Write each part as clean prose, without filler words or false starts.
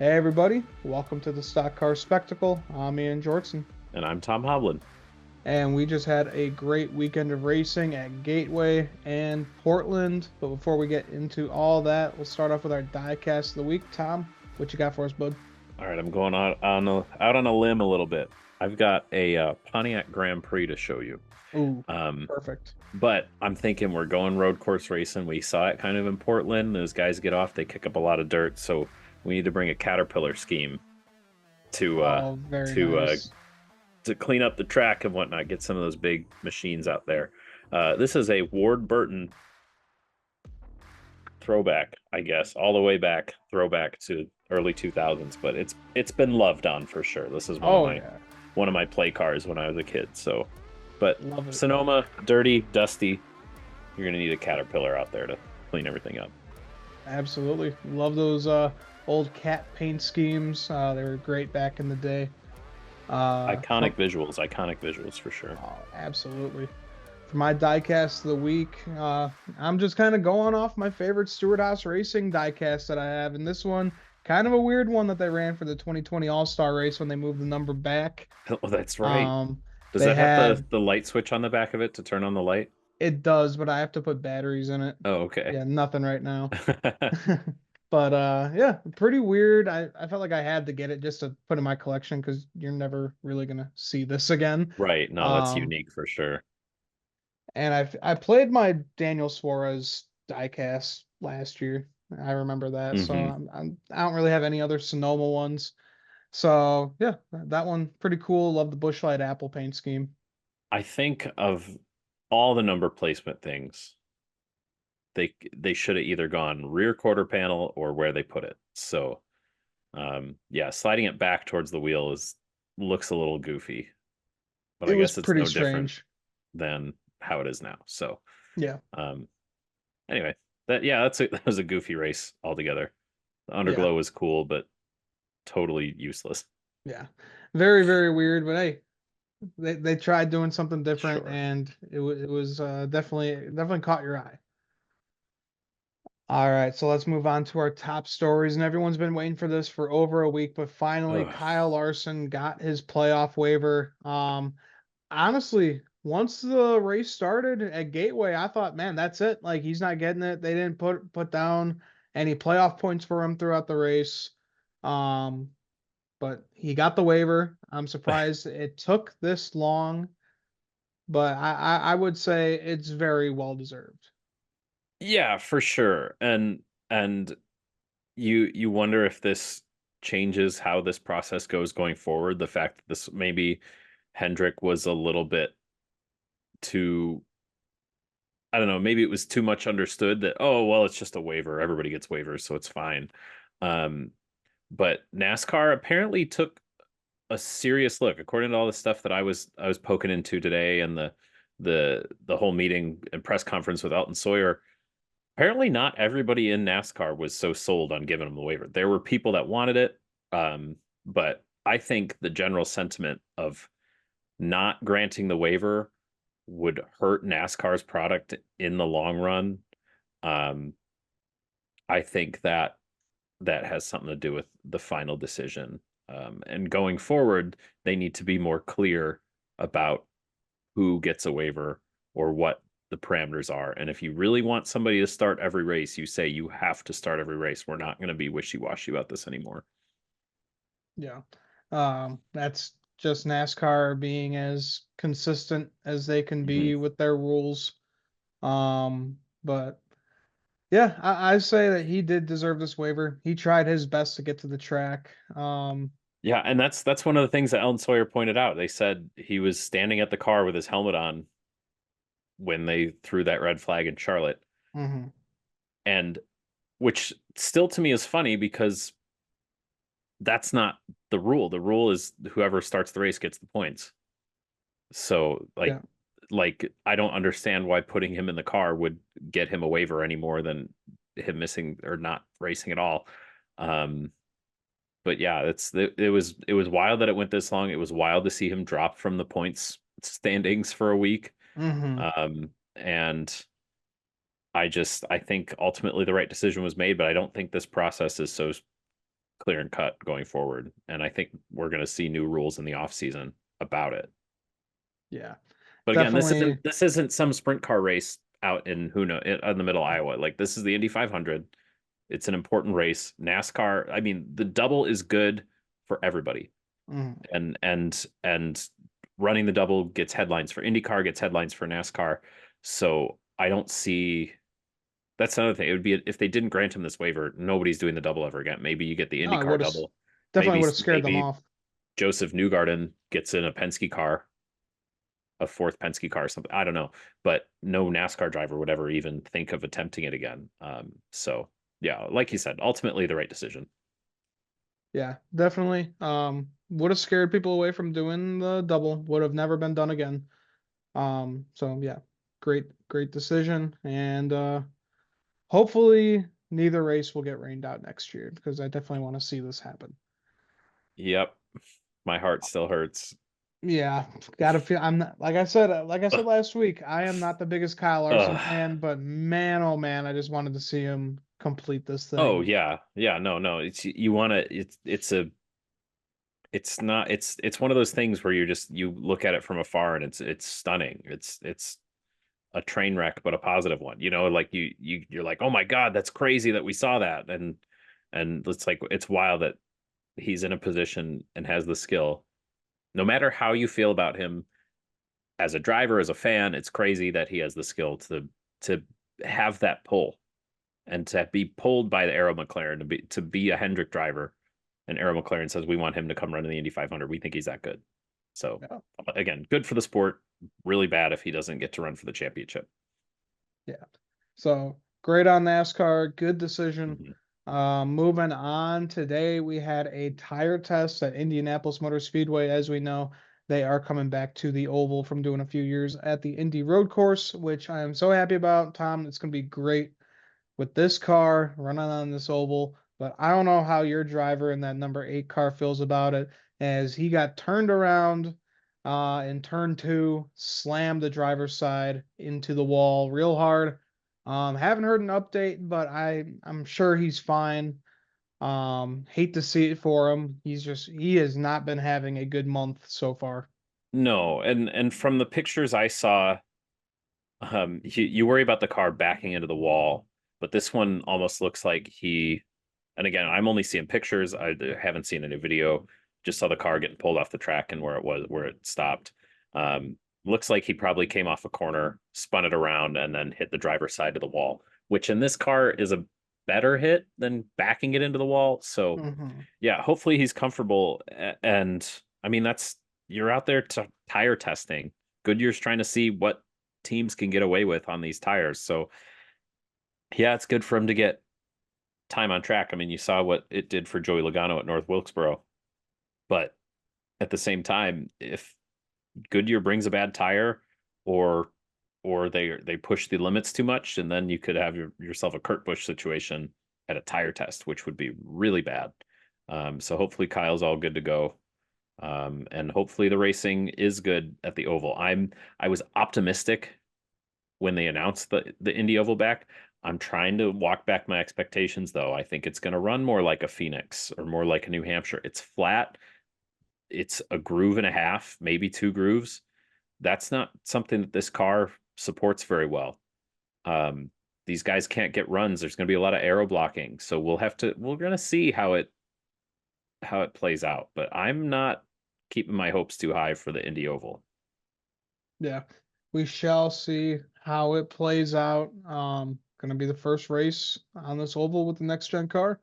Hey everybody, welcome to the Stock Car Spectacle. I'm Ian Jortson, And I'm Tom Hovland. and we just had a great weekend of racing at Gateway and Portland. But before we get into all that, we'll start off with our Diecast of the week. Tom, what you got for us, bud? All right, I'm going out on a limb a little bit. I've got a Pontiac Grand Prix to show you. Ooh, Um, perfect. but I'm thinking we're going road course racing. We saw it kind of in Portland. Those guys get off, they kick up a lot of dirt. So we need to bring a Caterpillar scheme to uh, Oh, very to uh, nice. to clean up the track and whatnot. Get some of those big machines out there. This is a Ward Burton throwback, I guess, all the way back, throwback to early 2000s, but it's been loved on for sure. This is one of Oh my yeah, one of my play cars when I was a kid. So, but love it. Sonoma, dirty, dusty, you're gonna need a Caterpillar out there to clean everything up. Absolutely, love those old cat paint schemes. They were great back in the day. From Iconic visuals for sure. Oh, absolutely. For my diecast of the week, I'm just kind of going off my favorite Stewart Haas Racing diecast that I have. And this one, kind of a weird one that they ran for the 2020 All-Star race when they moved the number back. Oh, that's right. Um, Does they that have the had the light switch on the back of it to turn on the light? it does, but I have to put batteries in it. Oh, okay. Yeah, nothing right now. But yeah, pretty weird. I felt like I had to get it just to put in my collection because you're never really gonna see this again. Right. No, that's Um, unique for sure. And I played my Daniel Suarez diecast last year. I remember that. So Hmm. I don't really have any other Sonoma ones. So yeah, that one pretty cool. Love the Bushlight Apple paint scheme. I think of all the number placement things, they should have either gone rear quarter panel or where they put it. So yeah, sliding it back towards the wheel is looks a little goofy, but It I was guess it's pretty no different strange. than how it is now. So Yeah, um anyway, that was a goofy race altogether. The yeah, underglow was cool, but totally useless. yeah. Very, very weird, but hey, they tried doing something different Sure. and it was definitely caught your eye. All right, so let's move on to our top stories. And everyone's been waiting for this for over a week, but finally, Ugh. Kyle Larson got his playoff waiver. Honestly, once the race started at Gateway, I thought, man, that's it. Like he's not getting it. They didn't put down any playoff points for him throughout the race. Um, but he got the waiver. I'm surprised it took this long, but I would say it's very well deserved. Yeah, for sure. And you wonder if this changes how this process goes going forward. The fact that this maybe Hendrick was a little bit too, I don't know, maybe it was too much understood that, oh, well, it's just a waiver. Everybody gets waivers, so it's fine. Um, but NASCAR apparently took a serious look, according to all the stuff that I was poking into today and the whole meeting and press conference with Elton Sawyer. Apparently, not everybody in NASCAR was so sold on giving them the waiver. There were people that wanted it, but I think the general sentiment of not granting the waiver would hurt NASCAR's product in the long run. Um, I think that has something to do with the final decision. And going forward, they need to be more clear about who gets a waiver or what the parameters are. And if you really want somebody to start every race, you say you have to start every race. We're not going to be wishy washy about this anymore. Yeah. That's just NASCAR being as consistent as they can Hmm. be with their rules. But yeah, I say that he did deserve this waiver. He tried his best to get to the track. Yeah, and that's one of the things that Ellen Sawyer pointed out. They said he was standing at the car with his helmet on when they threw that red flag in Charlotte, Mhm. and which still to me is funny because that's not the rule. The rule is whoever starts the race gets the points. So Yeah. like I don't understand why putting him in the car would get him a waiver any more than him missing or not racing at all. Um, but yeah, it was wild that it went this long. It was wild to see him drop from the points standings for a week. Hmm. And I think ultimately the right decision was made, but I don't think this process is so clear and cut going forward. And I think we're going to see new rules in the off season about it. Yeah, But again, definitely. this isn't some sprint car race out in who know in the middle of Iowa. Like this is the Indy 500. It's an important race. NASCAR. I mean, the double is good for everybody, Mhm. and running the double gets headlines for IndyCar, gets headlines for NASCAR. So I don't see. That's another thing. It would be if they didn't grant him this waiver, nobody's doing the double ever again. Maybe you get the No, I IndyCar would have double. definitely would have scared them Maybe off. Joseph Newgarden gets in a Penske car, a fourth Penske car or something. I don't know, but no NASCAR driver would ever even think of attempting it again. So yeah, like you said, ultimately the right decision. Yeah, definitely. Would have scared people away from doing the double. Would have never been done again. So yeah, great decision. And hopefully neither race will get rained out next year because I definitely want to see this happen. Yep, my heart still hurts. Yeah, gotta feel. I'm not like I said last week. I am not the biggest Kyle Larson Ugh. fan, but man, oh man, I just wanted to see him complete this Oh thing. yeah, yeah. No, no. It's you want to. It's not. It's one of those things where you look at it from afar and it's stunning. It's a train wreck, but a positive one. You know, like you're like, oh my god, that's crazy that we saw that, and it's like it's wild that he's in a position and has the skill. No matter how you feel about him as a driver, as a fan, it's crazy that he has the skill to have that pull and to be pulled by the Arrow McLaren to be a Hendrick driver. And Arrow McLaren says we want him to come run in the Indy 500. We think he's that good. So Yeah, again, good for the sport. Really bad if he doesn't get to run for the championship. yeah. So great on NASCAR. Good decision. Mhm. Moving on, today we had a tire test at Indianapolis Motor Speedway. As we know, they are coming back to the oval from doing a few years at the Indy Road Course, which I am so happy about, Tom. It's going to be great with this car running on this oval. But I don't know how your driver in that number 8 car feels about it, as he got turned around in turn two, slammed the driver's side into the wall real hard. Haven't heard an update, but I'm sure he's fine. Hate to see it for him. He has not been having a good month so far. No, and from the pictures I saw, you worry about the car backing into the wall, but this one almost looks like he. And again, I'm only seeing pictures. I haven't seen any video. Just saw the car getting pulled off the track and where it stopped. Looks like he probably came off a corner, spun it around, and then hit the driver's side of the wall, which in this car is a better hit than backing it into the wall. So Hmm. yeah, hopefully he's comfortable. And I mean, that's you're out there to tire testing. Goodyear's trying to see what teams can get away with on these tires. So yeah, it's good for him to get time on track. I mean, you saw what it did for Joey Logano at North Wilkesboro. But at the same time, if Goodyear brings a bad tire or they push the limits too much, and then you could have yourself a Kurt Busch situation at a tire test, which would be really bad. So hopefully Kyle's all good to go. And hopefully the racing is good at the oval. I was optimistic when they announced the Indy Oval back. I'm trying to walk back my expectations though. I think it's going to run more like a Phoenix or more like a New Hampshire. It's flat. It's a groove and a half, maybe two grooves. That's not something that this car supports very well. Um, these guys can't get runs. There's going to be a lot of aero blocking, so we're going to see how it plays out. But I'm not keeping my hopes too high for the Indy Oval. Yeah, we shall see how it plays out. Going to be the first race on this oval with the next gen car.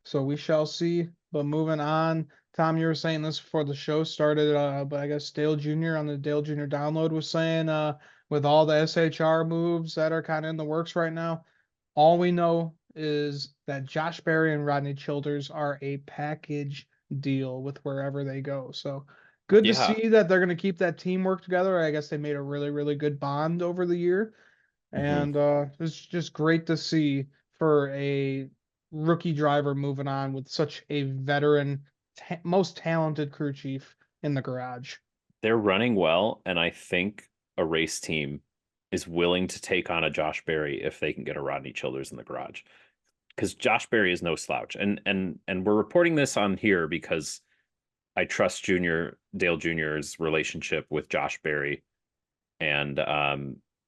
So we shall see. But moving on, Tom, you were saying this before the show started, but I guess Dale Jr. on the Dale Jr. download was saying, with all the SHR moves that are kind of in the works right now, all we know is that Josh Berry and Rodney Childers are a package deal with wherever they go. So good to Yeah. see that they're going to keep that teamwork together. I guess they made a really good bond over the year. Hmm. And it's just great to see for a rookie driver moving on with such a veteran, most talented crew chief in the garage. They're running well, and I think a race team is willing to take on a Josh Berry if they can get a Rodney Childers in the garage. because Josh Berry is no slouch, and we're reporting this on here because I trust Dale Jr.'s relationship with Josh Berry, and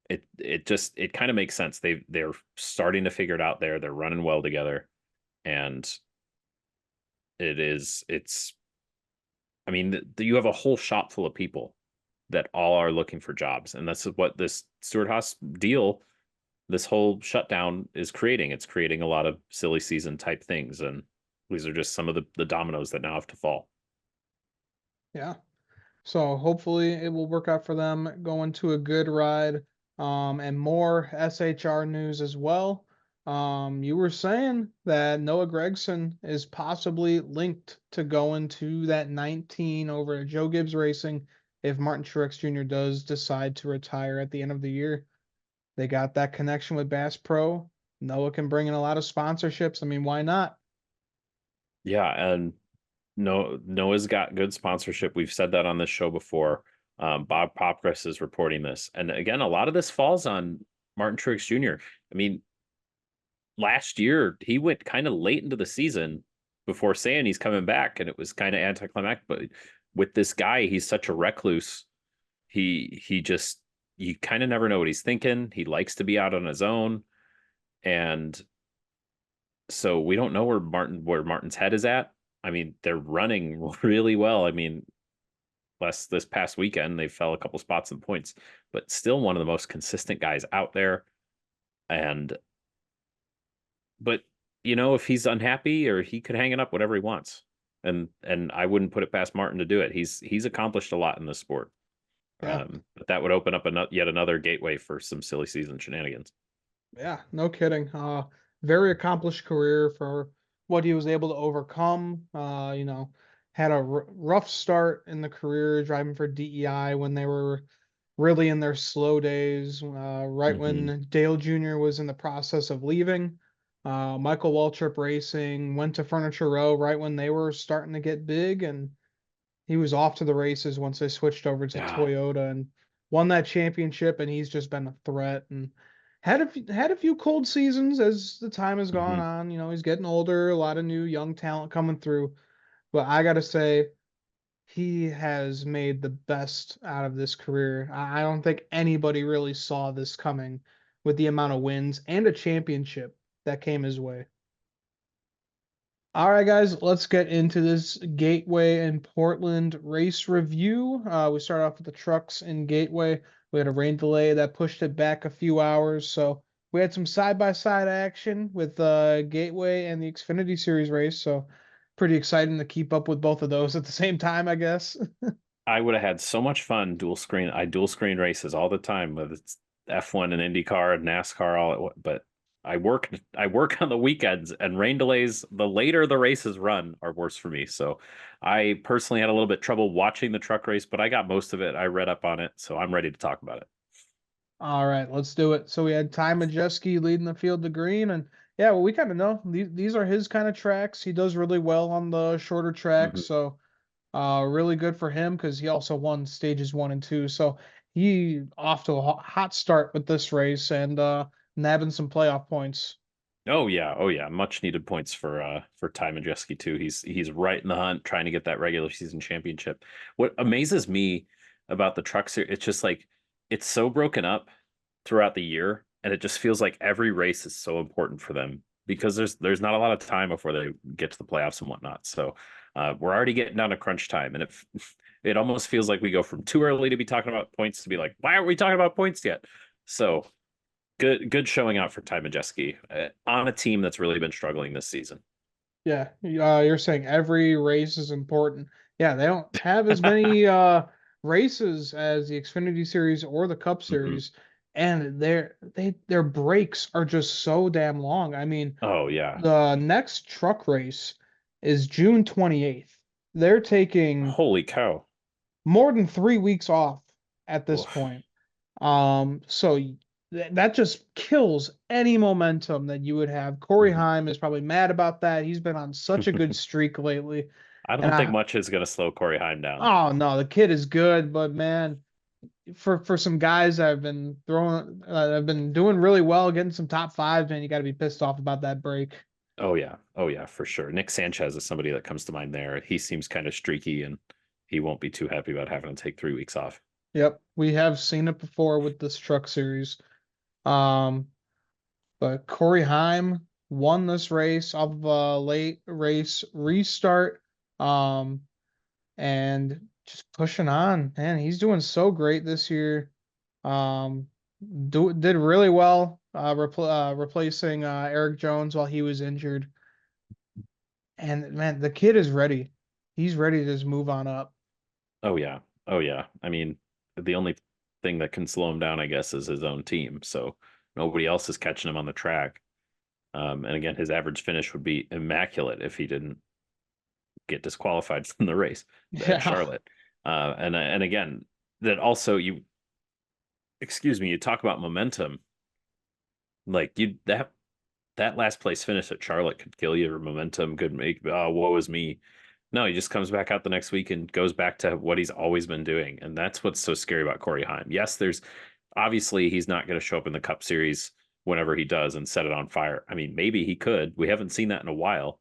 it kind of makes sense. They're starting to figure it out there. They're running well together, and it's. I mean, you have a whole shop full of people that all are looking for jobs, and that's what this Stewart Haas deal, this whole shutdown is creating. It's creating a lot of silly season type things, and these are just some of the dominoes that now have to fall. Yeah. So hopefully it will work out for them going to a good ride. And more SHR news as well. You were saying that Noah Gregson is possibly linked to going to that 19 over at Joe Gibbs Racing if Martin Truex Jr. does decide to retire at the end of the year. They got that connection with Bass Pro. Noah can bring in a lot of sponsorships. I mean, why not? Yeah, and Noah's got good sponsorship. We've said that on this show before. Bob Popkress is reporting this, and again, a lot of this falls on Martin Truex Jr. I mean, last year he went kind of late into the season before saying he's coming back, and it was kind of anticlimactic. But with this guy, he's such a recluse. He just, you kind of never know what he's thinking. He likes to be out on his own, and so we don't know where Martin's head is at. I mean, they're running really well. I mean, less this past weekend they fell a couple spots in points, but still one of the most consistent guys out there. And but if he's unhappy, or he could hang it up whatever he wants. And I wouldn't put it past Martin to do it. He's accomplished a lot in this sport. Yeah. But that would open up yet another gateway for some silly season shenanigans. Yeah, no kidding. Very accomplished career for what he was able to overcome. Had a rough start in the career driving for DEI when they were really in their slow days. Right Hmm. when Dale Jr. was in the process of leaving. Michael Waltrip Racing went to Furniture Row right when they were starting to get big, and he was off to the races once they switched over to Yeah. Toyota and won that championship. And he's just been a threat and had a few cold seasons as the time has gone Hmm. on. He's getting older, a lot of new young talent coming through. But I gotta say, he has made the best out of this career. I don't think anybody really saw this coming with the amount of wins and a championship that came his way. All right, guys, let's get into this Gateway and Portland race review. We start off with the trucks in Gateway. We had a rain delay that pushed it back a few hours, so we had some side-by-side action with Gateway and the Xfinity Series race. So pretty exciting to keep up with both of those at the same time, I guess. I would have had so much fun I dual screen races all the time, whether it's F1 and IndyCar and NASCAR but I work on the weekends, and rain delays, the later the races run, are worse for me. So I personally had a little bit trouble watching the truck race, but I got most of it. I read up on it, so I'm ready to talk about it. All right, let's do it. So we had Ty Majeski leading the field to green, and yeah, well, we kind of know these are his kind of tracks. He does really well on the shorter tracks, Mhm. so really good for him because he also won stages 1 and 2. So he off to a hot start with this race and nabbing some playoff points. Oh yeah, oh yeah, much needed points for Ty Majeski too. He's right in the hunt, trying to get that regular season championship. What amazes me about the truck series, it's just like it's so broken up throughout the year, and it just feels like every race is so important for them because there's not a lot of time before they get to the playoffs and whatnot. So we're already getting down to crunch time, and it almost feels like we go from too early to be talking about points to be like, why aren't we talking about points yet? So good showing out for Ty Majeski on a team that's really been struggling this season. Yeah, you're saying every race is important. Yeah, they don't have as many races as the Xfinity Series or the Cup Hmm. Series, and their breaks are just so damn long. I mean, Oh yeah, the next truck race is June 28th. They're taking holy cow! more than 3 weeks off at this Oof. point. So that just kills any momentum that you would have. Corey Mhm. Heim is probably mad about that. He's been on such a good streak lately. I And don't think much is going to slow Corey Heim down. oh no, the kid is good, but man, for some guys that have been doing really well, getting some top fives, man, you got to be pissed off about that break. Oh yeah, for sure. Nick Sanchez is somebody that comes to mind there. He seems kind of streaky, and he won't be too happy about having to take 3 weeks off. Yep, we have seen it before with this truck series. Um, but Corey Heim won this race off of a late race restart. Um, and just pushing on, man. He's doing so great this year. Um, did really well, replacing Eric Jones while he was injured. And man, the kid is ready. He's ready to just move on up. Oh yeah. Oh yeah. I mean, the only thing that can slow him down, I guess, is his own team. So nobody else is catching him on the track. And again, his average finish would be immaculate if he didn't get disqualified from the race at Yeah, Charlotte. And again, that also excuse me, you talk about momentum. Like that last place finish at Charlotte could kill your momentum. Could make woe is me. No, he just comes back out the next week and goes back to what he's always been doing, and that's what's so scary about Corey Heim. Yes, there's obviously he's not going to show up in the Cup Series whenever he does and set it on fire. I mean, maybe he could. We haven't seen that in a while.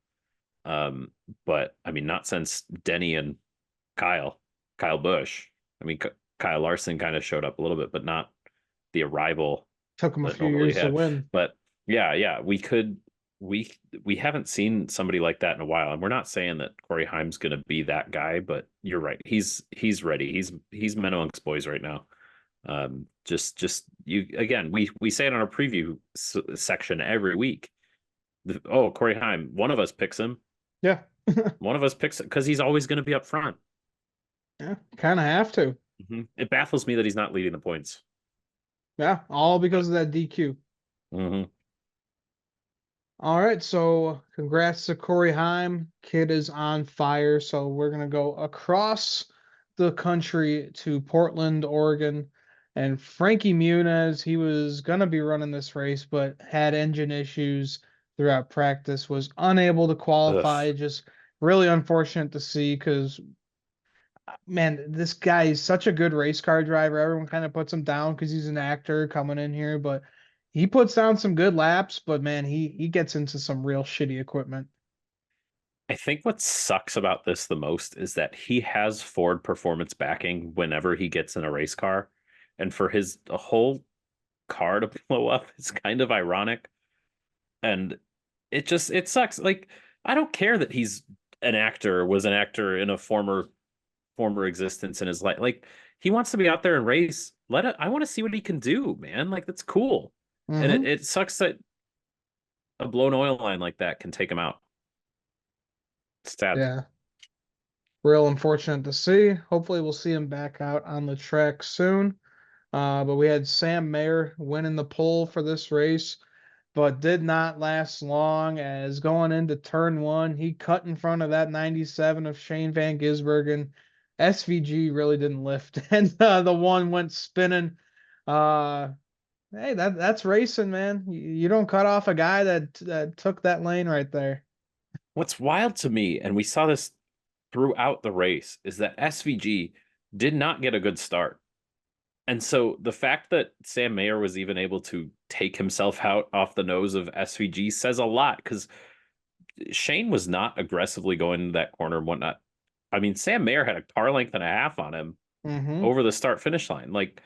Um, but I mean, not since Denny and Kyle Busch. I mean, Kyle Larson kind of showed up a little bit, but not the arrival took him a that few normally years to had. win. But yeah, we could we we haven't seen somebody like that in a while, and we're not saying that Corey Haim's going to be that guy, but you're right. He's ready. He's men amongst boys right now. Just you again. We say it on our preview section every week. Oh, Corey Haim. One of us picks him. Yeah, One of us picks it because he's always going to be up front. yeah, kind of have to. It baffles me that he's not leading the points. Yeah, all But because of that DQ. hmm All right, so congrats to Corey Heim. Kid is on fire. So we're gonna go across the country to Portland, Oregon. And Frankie Muniz, he was gonna be running this race, but had engine issues throughout practice, was unable to ugh. qualify. Just really unfortunate to see because man, this guy is such a good race car driver. Everyone kind of puts him down because he's an actor coming in here, but he puts down some good laps. But man, he gets into some real shitty equipment. I think what sucks about this the most is that he has Ford performance backing whenever he gets in a race car. And for his the whole car to blow up, it's kind of ironic. And it sucks. Like, I don't care that he's an actor, was an actor in a former existence in his life. Like, he wants to be out there and race. I want to see what he can do, man. Like, that's cool. And Hmm. it sucks that a blown oil line like that can take him out. It's sad. Yeah, real unfortunate to see. Hopefully, we'll see him back out on the track soon. But we had Sam Mayer winning the pole for this race, but did not last long as going into turn one, he cut in front of that 97 of Shane Van Gisbergen. SVG really didn't lift, and the one went spinning. Uh, hey, that's racing, man. You don't cut off a guy that took that lane right there. What's wild to me, and we saw this throughout the race, is that SVG did not get a good start. And so the fact that Sam Mayer was even able to take himself out off the nose of SVG says a lot because Shane was not aggressively going into that corner and whatnot. I mean, Sam Mayer had a car length and a half on him Hmm. over the start finish line. Like,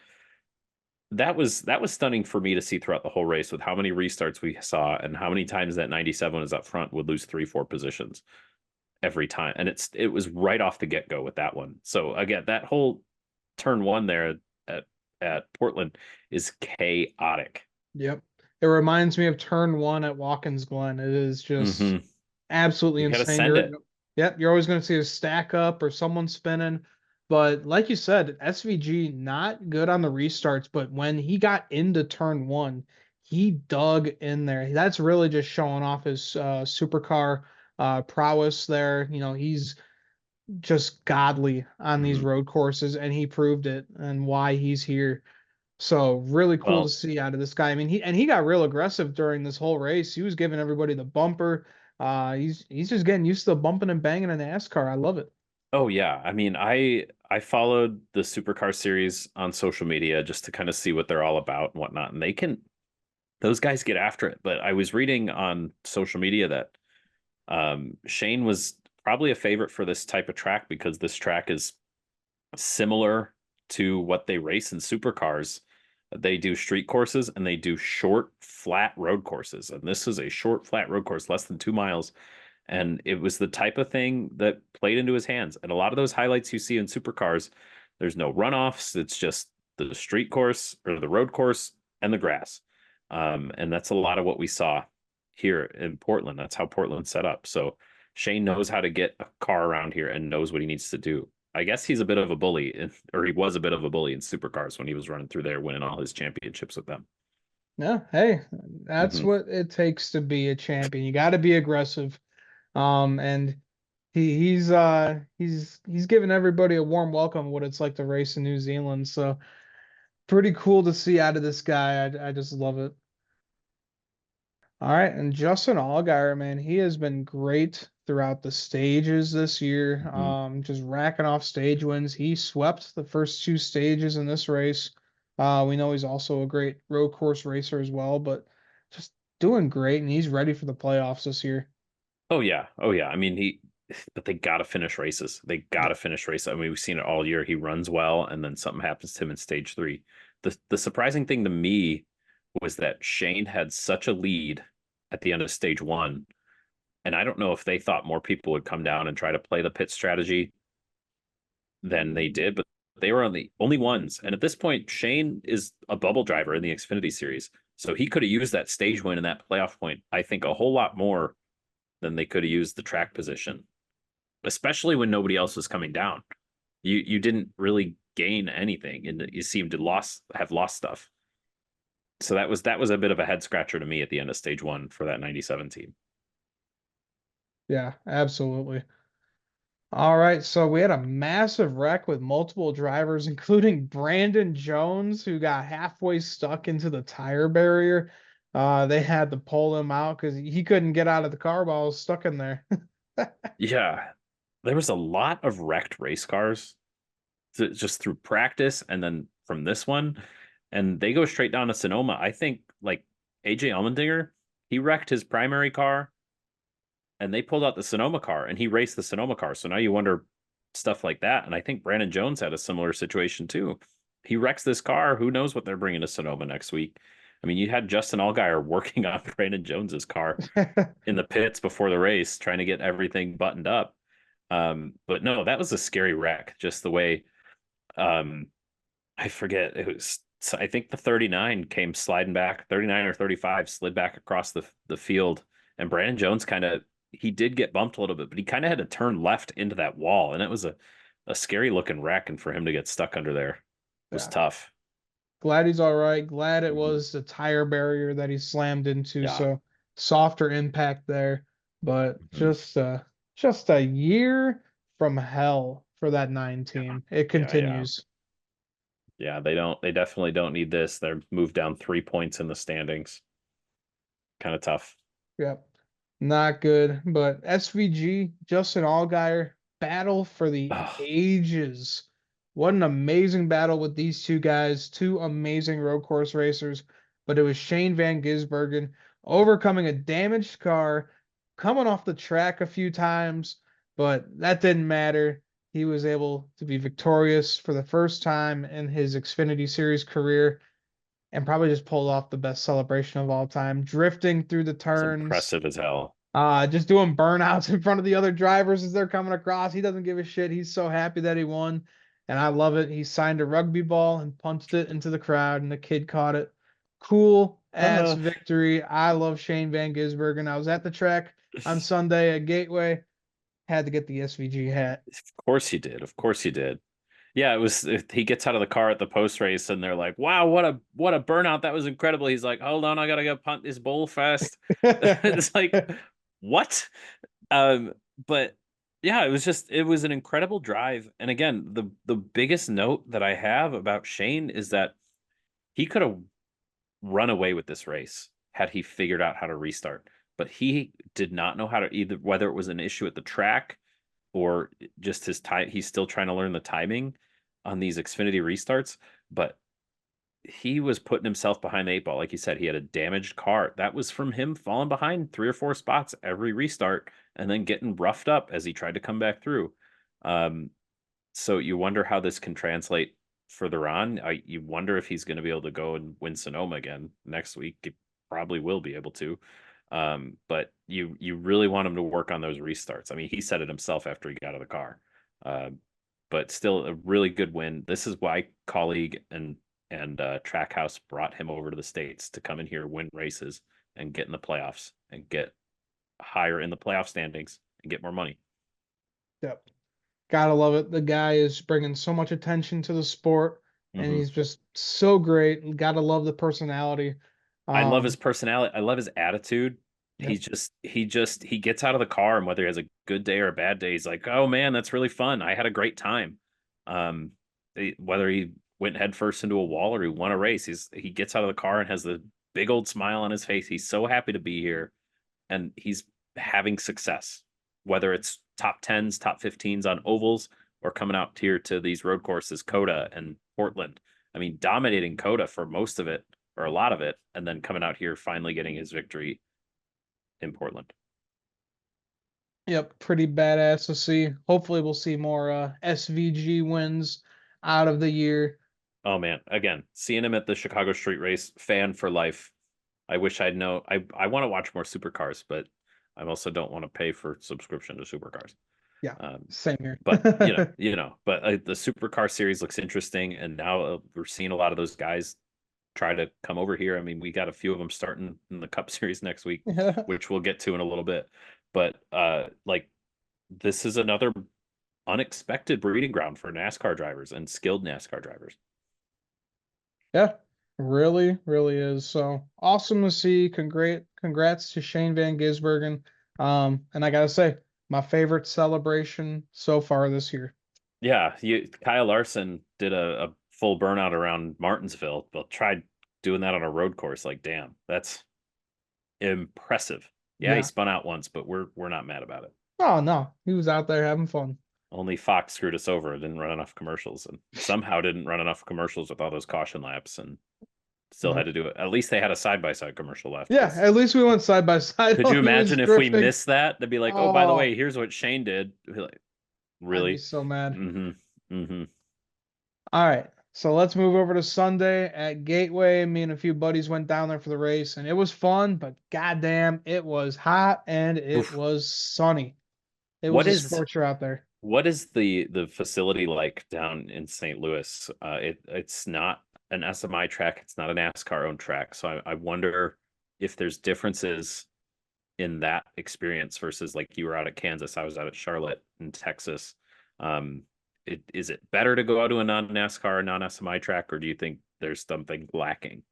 that was stunning for me to see throughout the whole race with how many restarts we saw and how many times that 97 is up front would lose 3-4 positions every time. And it was right off the get-go with that one. So again, that whole turn one there at at Portland is chaotic. Yep. It reminds me of turn one at Watkins Glen. It is just Hmm absolutely You got to insane. send it. Yep, you're always going to see a stack up or someone spinning. But like you said, SVG not good on the restarts, but when he got into turn one, he dug in there. That's really just showing off his supercar prowess there. He's just godly on these Mhm. road courses, and he proved it and why he's here. So really cool to Well, see out of this guy. I mean, he got real aggressive during this whole race. He was giving everybody the bumper. He's just getting used to bumping and banging in NASCAR. I love it. oh yeah. I mean, I followed the supercar series on social media just to kind of see what they're all about and whatnot. And those guys get after it. But I was reading on social media that Shane was probably a favorite for this type of track because this track is similar to what they race in supercars. They do street courses and they do short, flat road courses. And this is a short, flat road course, less than 2 miles. And it was the type of thing that played into his hands. And a lot of those highlights you see in supercars, there's no runoffs. It's just the street course or the road course and the grass. And that's a lot of what we saw here in Portland. That's how Portland's set up. So Shane knows how to get a car around here and knows what he needs to do. I guess he's a bit of a bully, or he was a bit of a bully in supercars when he was running through there, winning all his championships with them. Yeah, hey, that's Hmm. what it takes to be a champion. You got to be aggressive. And he's giving everybody a warm welcome what it's like to race in New Zealand. So pretty cool to see out of this guy. I just love it. All right, and Justin Allgaier, man, he has been great throughout the stages this year. Hmm. Just racking off stage wins. He swept the first two stages in this race. We know he's also a great road course racer as well, but just doing great, and he's ready for the playoffs this year. Oh yeah, oh yeah. I mean, but they got to finish races. They got Yeah. to finish races. I mean, we've seen it all year. He runs well, and then something happens to him in stage three. The surprising thing to me was that Shane had such a lead at the end of stage one, and I don't know if they thought more people would come down and try to play the pit strategy than they did, but they were on the only ones. And at this point, Shane is a bubble driver in the Xfinity series. So he could have used that stage win and that playoff point, I think, a whole lot more than they could have used the track position, especially when nobody else was coming down. You didn't really gain anything, and you seemed to have lost stuff. So that was a bit of a head scratcher to me at the end of stage one for that 97 team. Yeah, absolutely. All right, so we had a massive wreck with multiple drivers, including Brandon Jones, who got halfway stuck into the tire barrier. They had to pull him out because he couldn't get out of the car while I was stuck in there. Yeah, there was a lot of wrecked race cars just through practice and then from this one. And they go straight down to Sonoma. I think like AJ Allmendinger, he wrecked his primary car and they pulled out the Sonoma car and he raced the Sonoma car. So now you wonder stuff like that. And I think Brandon Jones had a similar situation too. He wrecks this car. Who knows what they're bringing to Sonoma next week? I mean, you had Justin Allgaier working on Brandon Jones's car in the pits before the race, trying to get everything buttoned up. But no, that was a scary wreck. Just the way, um, I forget it was. I think the 39 came sliding back, 39 or 35 slid back across the field, and Brandon Jones kind of he did get bumped a little bit, but he kind of had to turn left into that wall, and it was a scary looking wreck, and for him to get stuck under there was Yeah. tough. Glad he's all right. Glad it Mhm. was the tire barrier that he slammed into, Yeah. so softer impact there. But Mhm. just a year from hell for that nine team. It Yeah, yeah, continues. yeah. They definitely don't need this. They're moved down 3 points in the standings. Kind of tough. Yep. Not good. But SVG, Justin Allgaier, battle for the Ugh, ages. What an amazing battle with these two guys, two amazing road course racers. But it was Shane Van Gisbergen overcoming a damaged car, coming off the track a few times, but that didn't matter. He was able to be victorious for the first time in his Xfinity Series career and probably just pulled off the best celebration of all time, drifting through the it's turns, impressive as hell. just doing burnouts in front of the other drivers as they're coming across. He doesn't give a shit. He's so happy that he won, and I love it. He signed a rugby ball and punched it into the crowd, and the kid caught it. Cool ass Uh, victory. I love Shane Van Gisbergen. I was at the track on Sunday at Gateway. Had to get the SVG hat. Of course you did. Of course you did. Yeah, it was. He gets out of the car at the post race, and they're like, "Wow, what a burnout! That was incredible." He's like, "Hold on, I gotta go punt this bull fast." It's like, what? Um, but yeah, it was an incredible drive. And again, the biggest note that I have about Shane is that he could have run away with this race had he figured out how to restart. But he did not know how to either whether it was an issue at the track or just his time. He's still trying to learn the timing on these Xfinity restarts. But he was putting himself behind the eight ball. Like you said, he had a damaged car. That was from him falling behind 3 or 4 spots every restart and then getting roughed up as he tried to come back through. Um, so you wonder how this can translate further on. You wonder if he's going to be able to go and win Sonoma again next week. He probably will be able to. But you really want him to work on those restarts. I mean, he said it himself after he got out of the car. Uh, but still a really good win. This is why colleague and Trackhouse brought him over to the States to come in here, win races, and get in the playoffs and get higher in the playoff standings and get more money. Yep. Gotta love it. The guy is bringing so much attention to the sport, and Mm-hmm. he's just so great. Gotta love the personality. I love his Um, personality. I love his attitude. yep. He gets out of the car, and whether he has a good day or a bad day, he's like, "Oh man, that's really fun. I had a great time." Um, whether he went headfirst into a wall or he won a race, he gets out of the car and has the big old smile on his face. He's so happy to be here, and he's having success. Whether it's top 10s, top 15s on ovals, or coming out here to these road courses, Coda and Portland. I mean, dominating Coda for most of it or a lot of it, and then coming out here finally getting his victory in Portland. Yep. Pretty badass to see. Hopefully, we'll see more SVG wins out of the year. Oh man, again, seeing him at the Chicago Street Race, fan for life. I wish I'd know. I want to watch more supercars, but I also don't want to pay for subscription to supercars. Yeah. Um, Same here. but but the supercar series looks interesting, and now we're seeing a lot of those guys try to come over here. I mean, we got a few of them starting in the Cup Series next week, which we'll get to in a little bit. But like this is another unexpected breeding ground for NASCAR drivers and skilled NASCAR drivers. Yeah, really, really is. So awesome to see. Congrats to Shane Van Gisbergen. And I gotta say, my favorite celebration so far this year. Yeah, Kyle Larson did a full burnout around Martinsville, but tried doing that on a road course. Like, damn, that's impressive. Yeah, he Yeah. spun out once, but we're not mad about it. Oh no, he was out there having fun. Only Fox screwed us over and didn't run enough commercials, and somehow didn't run enough commercials with all those caution laps, and still had Nope. to do it. At least they had a side by side commercial left. Yeah, Because at least we went side by side could while you he was imagine if we drifting. missed that? They'd be like, "Oh, by the Oh, way, here's what Shane did." Like, I'd be really? so mad. Mm-hmm. Mm-hmm. All right, so let's move over to Sunday at Gateway. Me and a few buddies went down there for the race, and it was fun, but goddamn, it was hot and it Oof. was sunny. It was What a is scorcher out there. What is the facility like down in St. Louis? It's not an SMI track. It's not a NASCAR owned track. So I wonder if there's differences in that experience versus like you were out at Kansas. I was out at Charlotte in Texas. Um, is it better to go out to a non NASCAR, non SMI track, or do you think there's something lacking?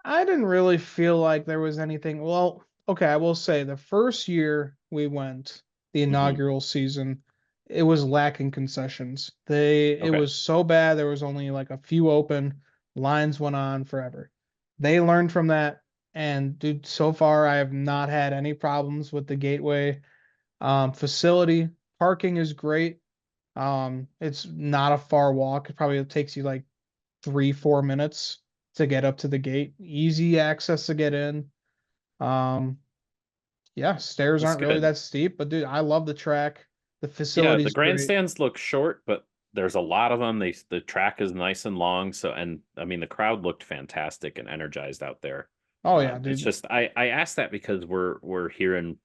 I didn't really feel like there was anything. Well, okay, I will say the first year we went, the Hmm. inaugural season, it was lacking concessions. It Okay. was so bad there was only like a few open, lines went on forever. They learned from that, and dude, so far I have not had any problems with the Gateway facility. Parking is great. It's not a far walk. It probably takes you like 3, 4 minutes to get up to the gate. Easy access to get in. Um, yeah, stairs That's aren't really good. that steep, but dude, I love the track. The Yeah, the facility's great. grandstands look short, but there's a lot of them. The track is nice and long. So, and I mean, the crowd looked fantastic and energized out there. Oh yeah, It's dude. just I asked that because we're hearing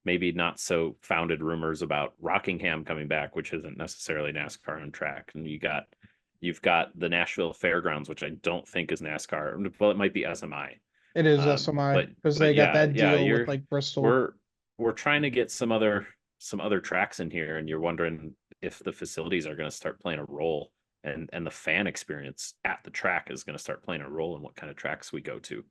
maybe not so founded rumors about Rockingham coming back, which isn't necessarily NASCAR on track, and you've got the Nashville Fairgrounds, which I don't think is NASCAR. Well, it might be SMI. It is Um, SMI but because but they got yeah, that yeah, deal with you're like Bristol. we're we're trying to get some other tracks in here, and you're wondering if the facilities are going to start playing a role, and the fan experience at the track is going to start playing a role in what kind of tracks we go to.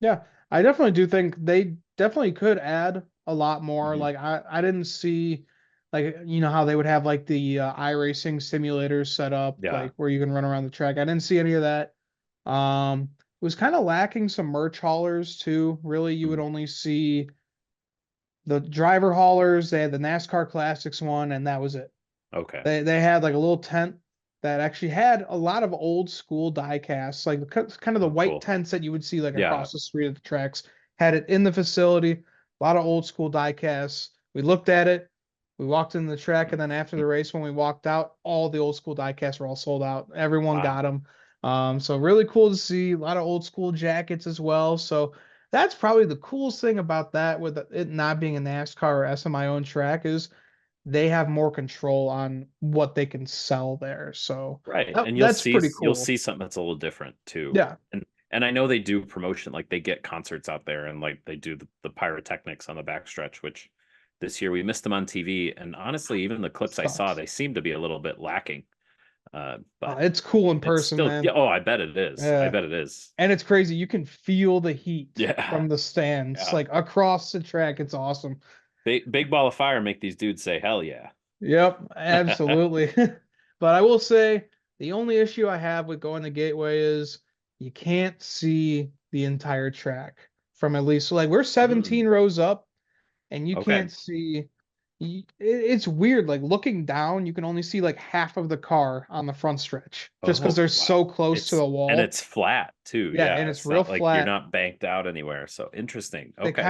Yeah, I definitely do think they definitely could add a lot more. Hmm. Like I didn't see like how they would have like the iRacing simulators set up Yeah. like where you can run around the track. I didn't see any of that. It was kind of lacking some merch haulers too. Really, you would Mm. only see the driver haulers. They had the NASCAR Classics one, and that was it. Okay. They had like a little tent that actually had a lot of old school die casts, like kind of the Oh, white cool. tents that you would see like Yeah. across the street at the tracks. Had it in the facility. A lot of old school die casts. We looked at it. We walked in the track, and then after the race, when we walked out, all the old school die casts were all sold out. Everyone got Wow. them. So really cool to see a lot of old school jackets as well. So that's probably the coolest thing about that, with it not being a NASCAR or SMI owned track, is they have more control on what they can sell there. So Right. And that's pretty you'll cool. see something that's a little different too. Yeah. And I know they do promotion, like they get concerts out there and like they do the pyrotechnics on the backstretch, which this year we missed them on TV. And honestly, even the clips I saw, Sucks. they seem to be a little bit lacking. But It's cool in it's person, still, yeah, man. oh, I bet it is. I Yeah. bet it is. And it's crazy. You can feel the heat Yeah. from the stands, Yeah. like across the track. It's awesome. Big ball of fire make these dudes say hell yeah. Yep, absolutely. But I will say the only issue I have with going to Gateway is you can't see the entire track from, at least like we're Hmm. 17 rows up, and you Okay. can't see. It's weird. Like looking down, you can only see like half of the car on the front stretch, just because Oh, they're wow. so close to the wall. It's flat too. Yeah, and Yeah. it's It's real not like you're flat. not banked out anywhere. So interesting. They Okay.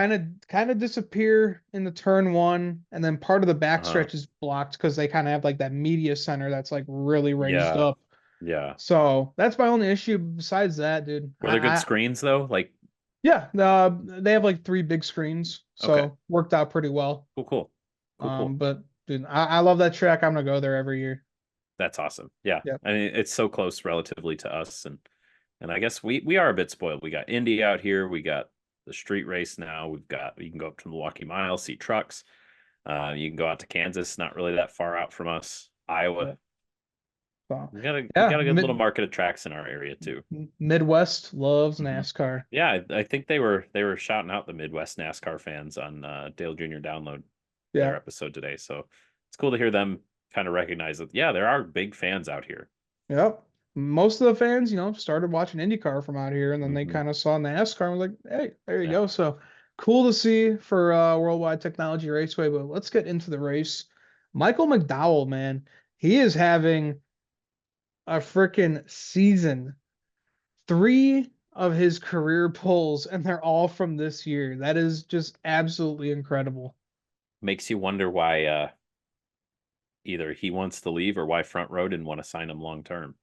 kind of disappear in the turn one, and then part of the Uh-huh. backstretch is blocked because they kind of have like that media center that's like really raised Yeah. up. Yeah. So that's my only issue. Besides that, dude, Were there good screens though? Like, yeah, they have like three big screens, okay. so worked out pretty well. Cool, cool. Cool, cool. But dude, I love that track. I'm gonna go there every year. That's awesome. Yeah. Yep. I mean, it's so close relatively to us, and I guess we are a bit spoiled. We got Indy out here, we got the street race now. We've got you can go up to Milwaukee Mile, see trucks. You can go out to Kansas, not really that far out from us. Iowa. Yeah. So We yeah, got a good little market of tracks in our area too. Midwest loves Hmm. NASCAR. Yeah, I think they were shouting out the Midwest NASCAR fans on Dale Jr. Download their Yeah. episode today. So it's cool to hear them kind of recognize that. Yeah, there are big fans out here. Yep. Most of the fans, started watching IndyCar from out here, and then they Hmm. kind of saw NASCAR and was like, "Hey, there you Yeah, go." So cool to see for Worldwide Technology Raceway. But let's get into the race. Michael McDowell, man, he is having a freaking season. Three of his career pulls, and they're all from this year. That is just absolutely incredible. makes you wonder why either he wants to leave or why Front Row didn't want to sign him long term.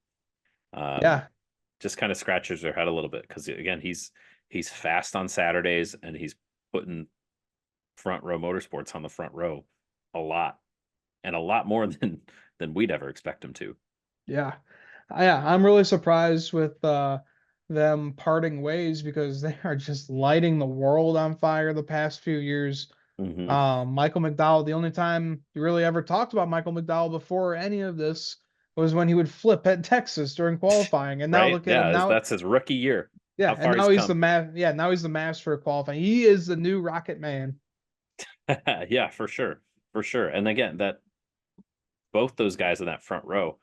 Um, Yeah, just kind of scratches their head a little bit because again, he's fast on Saturdays and he's putting Front Row Motorsports on the front row a lot and a lot more than we'd ever expect him to. yeah. Yeah, I'm really surprised with them parting ways, because they are just lighting the world on fire the past few years. Hmm. Michael McDowell, the only time you really ever talked about Michael McDowell before any of this was when he would flip at Texas during qualifying. And now Right? look at him Yeah, now. that's his rookie year. Yeah, How and far now he's he's the come. now he's the master of qualifying. He is the new Rocket Man. Yeah, for sure. For sure. And again, that both those guys in that front row,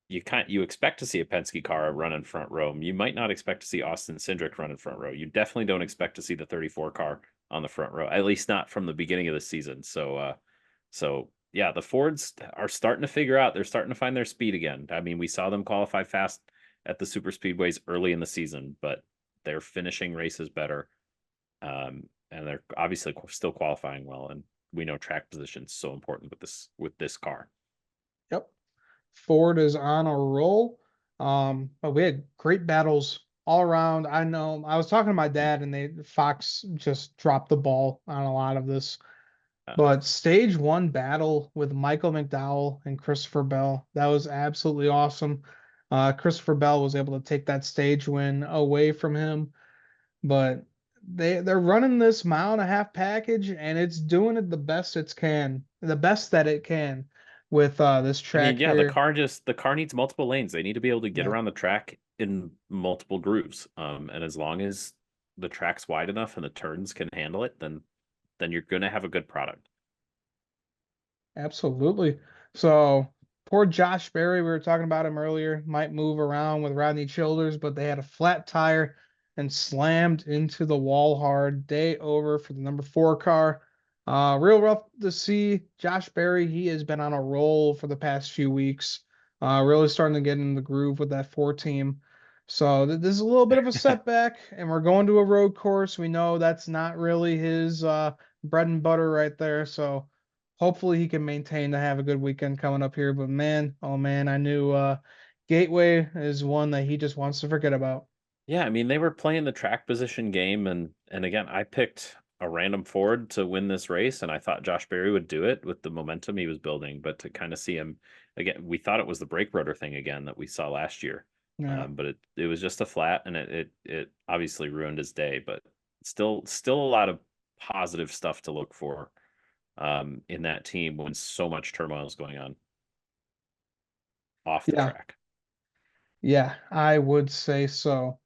you expect to see a Penske car run in front row. You might not expect to see Austin Cindric run in front row. You definitely don't expect to see the 34 car on the front row, at least not from the beginning of the season. So yeah, the Fords are starting to figure out. They're starting to find their speed again. I mean, we saw them qualify fast at the super speedways early in the season, but they're finishing races better, and they're obviously still qualifying well. And we know track position is so important with this car. Yep. Ford is on a roll. But we had great battles all around. I know I was talking to my dad, and Fox just dropped the ball on a lot of this. Uh, But stage one battle with Michael McDowell and Christopher Bell, that was absolutely awesome. Christopher Bell was able to take that stage win away from him, but they're running this mile and a half package, and it's doing it the best that it can with this I mean, track yeah, here. the car needs multiple lanes. They need to be able to get Yeah, around the track in multiple grooves. And as long as the track's wide enough and the turns can handle it, then you're gonna have a good product. absolutely. So poor Josh Berry, we were talking about him earlier, might move around with Rodney Childers, but they had a flat tire and slammed into the wall hard. Day over for the number 4 car. Real rough to see. Josh Berry, he has been on a roll for the past few weeks. Really starting to get in the groove with that four team. So this is a little bit of a setback, and we're going to a road course. We know that's not really his bread and butter right there. So hopefully he can maintain to have a good weekend coming up here. But man, oh man, I knew Gateway is one that he just wants to forget about. Yeah, I mean they were playing the track position game, and again, I picked a random Ford to win this race, and I thought Josh Berry would do it with the momentum he was building. But to kind of see him again, we thought it was the brake rotor thing again that we saw last year, Yeah. but it was just a flat, and it obviously ruined his day. But still a lot of positive stuff to look for in that team when so much turmoil is going on off the Yeah. track. Yeah, I would say so.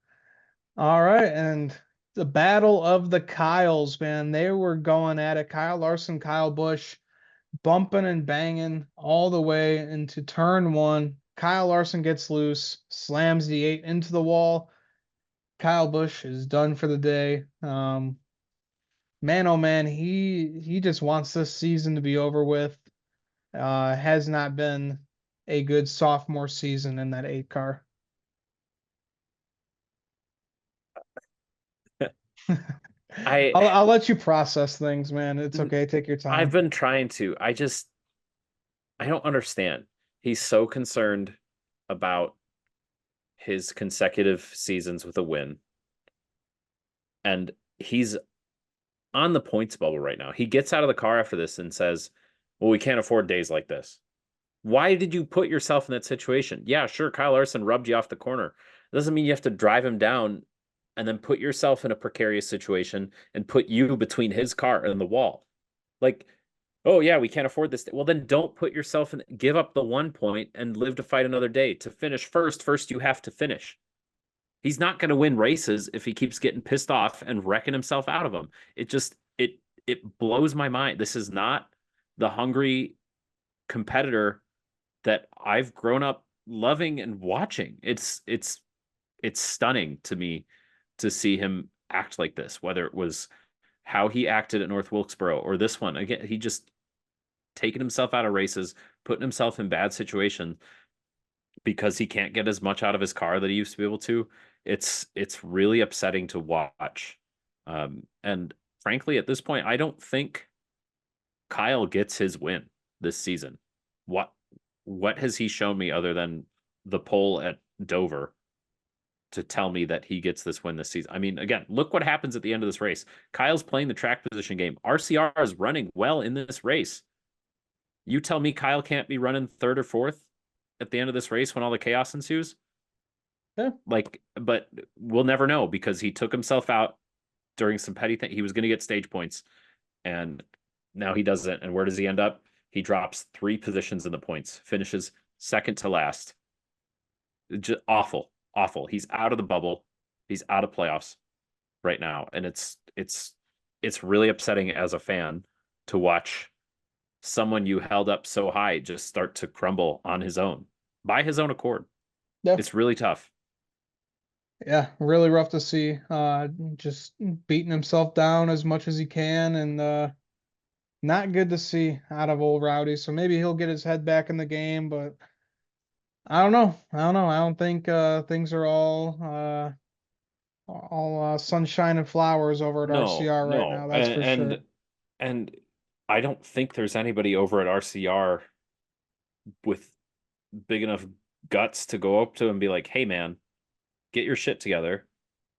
All right, and the battle of the Kyles, man, they were going at it. Kyle Larson, Kyle Busch, bumping and banging all the way into turn one. Kyle Larson gets loose, slams the eight into the wall. Kyle Busch is done for the day. Man, oh man, he just wants this season to be over with. Has not been a good sophomore season in that eight car. I I'll let you process things, man. It's okay. Take your I've time. been trying to. I don't understand. He's so concerned about his consecutive seasons with a win, and he's on the points bubble right now. He gets out of the car after this and says, "Well, we can't afford days like this." Why did you put yourself in that situation? Yeah, sure, Kyle Larson rubbed you off the corner. It doesn't mean you have to drive him down and then put yourself in a precarious situation and put you between his car and the wall. Like, oh yeah, we can't afford this. Well, then don't put yourself in, give up the 1 point and live to fight another day. To finish first, you have to finish. He's not going to win races if he keeps getting pissed off and wrecking himself out of them. It just it blows my mind. This is not the hungry competitor that I've grown up loving and watching. It's stunning to me to see him act like this, whether it was how he acted at North Wilkesboro or this one. Again, he just taking himself out of races, putting himself in bad situations because he can't get as much out of his car that he used to be able to. It's really upsetting to watch. And frankly, at this point, I don't think Kyle gets his win this season. What what has he shown me other than the pole at Dover to tell me that he gets this win this season? I mean, again, look what happens at the end of this race. Kyle's playing the track position game. RCR is running well in this race. You tell me Kyle can't be running third or fourth at the end of this race when all the chaos ensues? Yeah. Like, but we'll never know because he took himself out during some petty thing. He was going to get stage points, and now he doesn't. And where does he end up? He drops 3 positions in the points, finishes second to last. Just awful, awful. He's out of the bubble. He's out of playoffs right now, and it's really upsetting as a fan to watch someone you held up so high just start to crumble on his own by his own accord. Yeah. It's really tough. Yeah, really rough to see. Just beating himself down as much as he can, and not good to see out of old Rowdy. So maybe he'll get his head back in the game, but I don't know. I don't know. I don't think things are all sunshine and flowers over at No, RCR right no. now. That's for And sure. and and I don't think there's anybody over at RCR with big enough guts to go up to and be like, "Hey man, get your shit together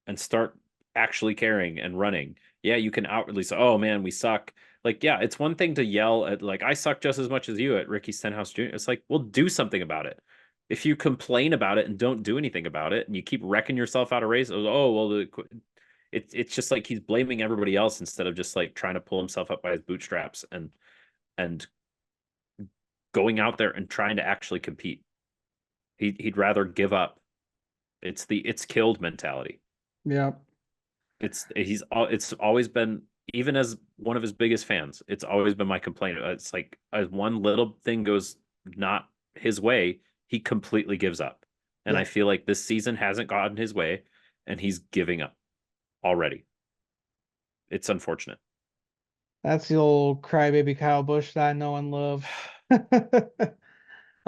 and start actually caring and running." Yeah, you can outwardly say, "Oh man, we suck." Like, yeah, it's one thing to yell at like I suck just as much as you at Ricky Stenhouse Jr. It's like, well, do something about it. If you complain about it and don't do anything about it, and you keep wrecking yourself out of races, oh well, it's just like he's blaming everybody else instead of just like trying to pull himself up by his bootstraps and going out there and trying to actually compete. He'd rather give up. It's the it's killed mentality. Yeah. It's always been, even as one of his biggest fans, it's always been my complaint. It's like as one little thing goes not his way, he completely gives up. And I Yeah. feel like this season hasn't gotten his way and he's giving up already. It's unfortunate. That's the old crybaby Kyle Busch that I know and love.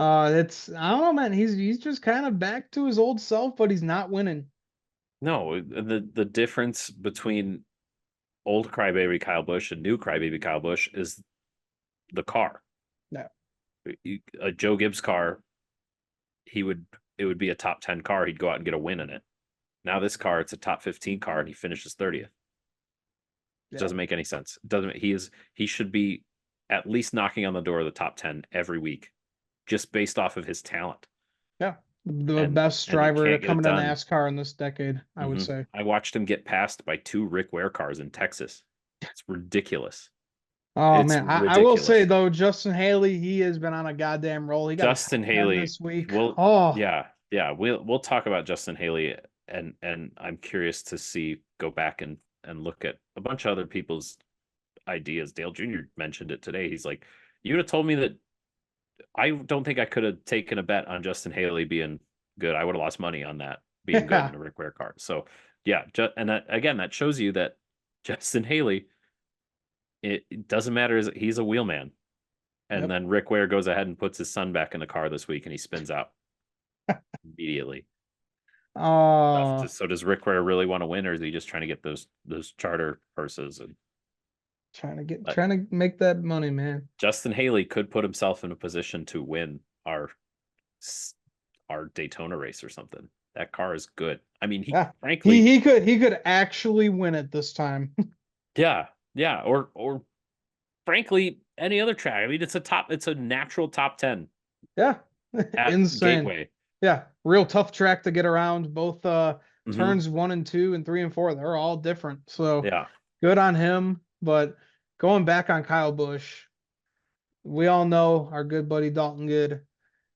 It's I don't know, man. He's just kind of back to his old self, but he's not winning. No, the difference between old crybaby Kyle Busch and new crybaby Kyle Busch is the car. No. A Joe Gibbs car, it would be a top 10 car. He'd go out and get a win in it. Now this car, it's a top 15 car, and he finishes 30th. It Yeah. doesn't make any sense. It doesn't. He should be at least knocking on the door of the top 10 every week, just based off of his talent. Yeah. The And best he driver to can't get come it into done. NASCAR in this decade, I would say. I watched him get passed by 2 Rick Ware cars in Texas. It's ridiculous. Oh It's man, I will say ridiculous. though, Justin Haley, he has been on a goddamn roll. He got a top Justin 10 Haley. this week. Well, Oh, yeah. We'll talk about Justin Haley, and I'm curious to go back and look at a bunch of other people's ideas. Dale Jr. mentioned it today. He's like, you would have told me that. I don't think I could have taken a bet on Justin Haley being good. I would have lost money on that being good yeah. in a Rick Ware car. So yeah, and that shows you that Justin Haley, it doesn't matter. He's a wheelman. And Yep. then Rick Ware goes ahead and puts his son back in the car this week, and he spins out immediately. Uh, So does Rick Ware really want to win, or is he just trying to get those charter purses? And but trying to make that money, man. Justin Haley could put himself in a position to win our Daytona race or something. That car is good. I mean, Yeah. frankly, He could actually win it this time. yeah, or frankly, any other track. I mean, it's a natural top 10 Yeah. at Insane. Gateway. Yeah. Real tough track to get around. Both Hmm. turns 1 and 2 and 3 and 4, they're all different. So Yeah, good on him. But going back on Kyle Busch, we all know our good buddy Dalton Good.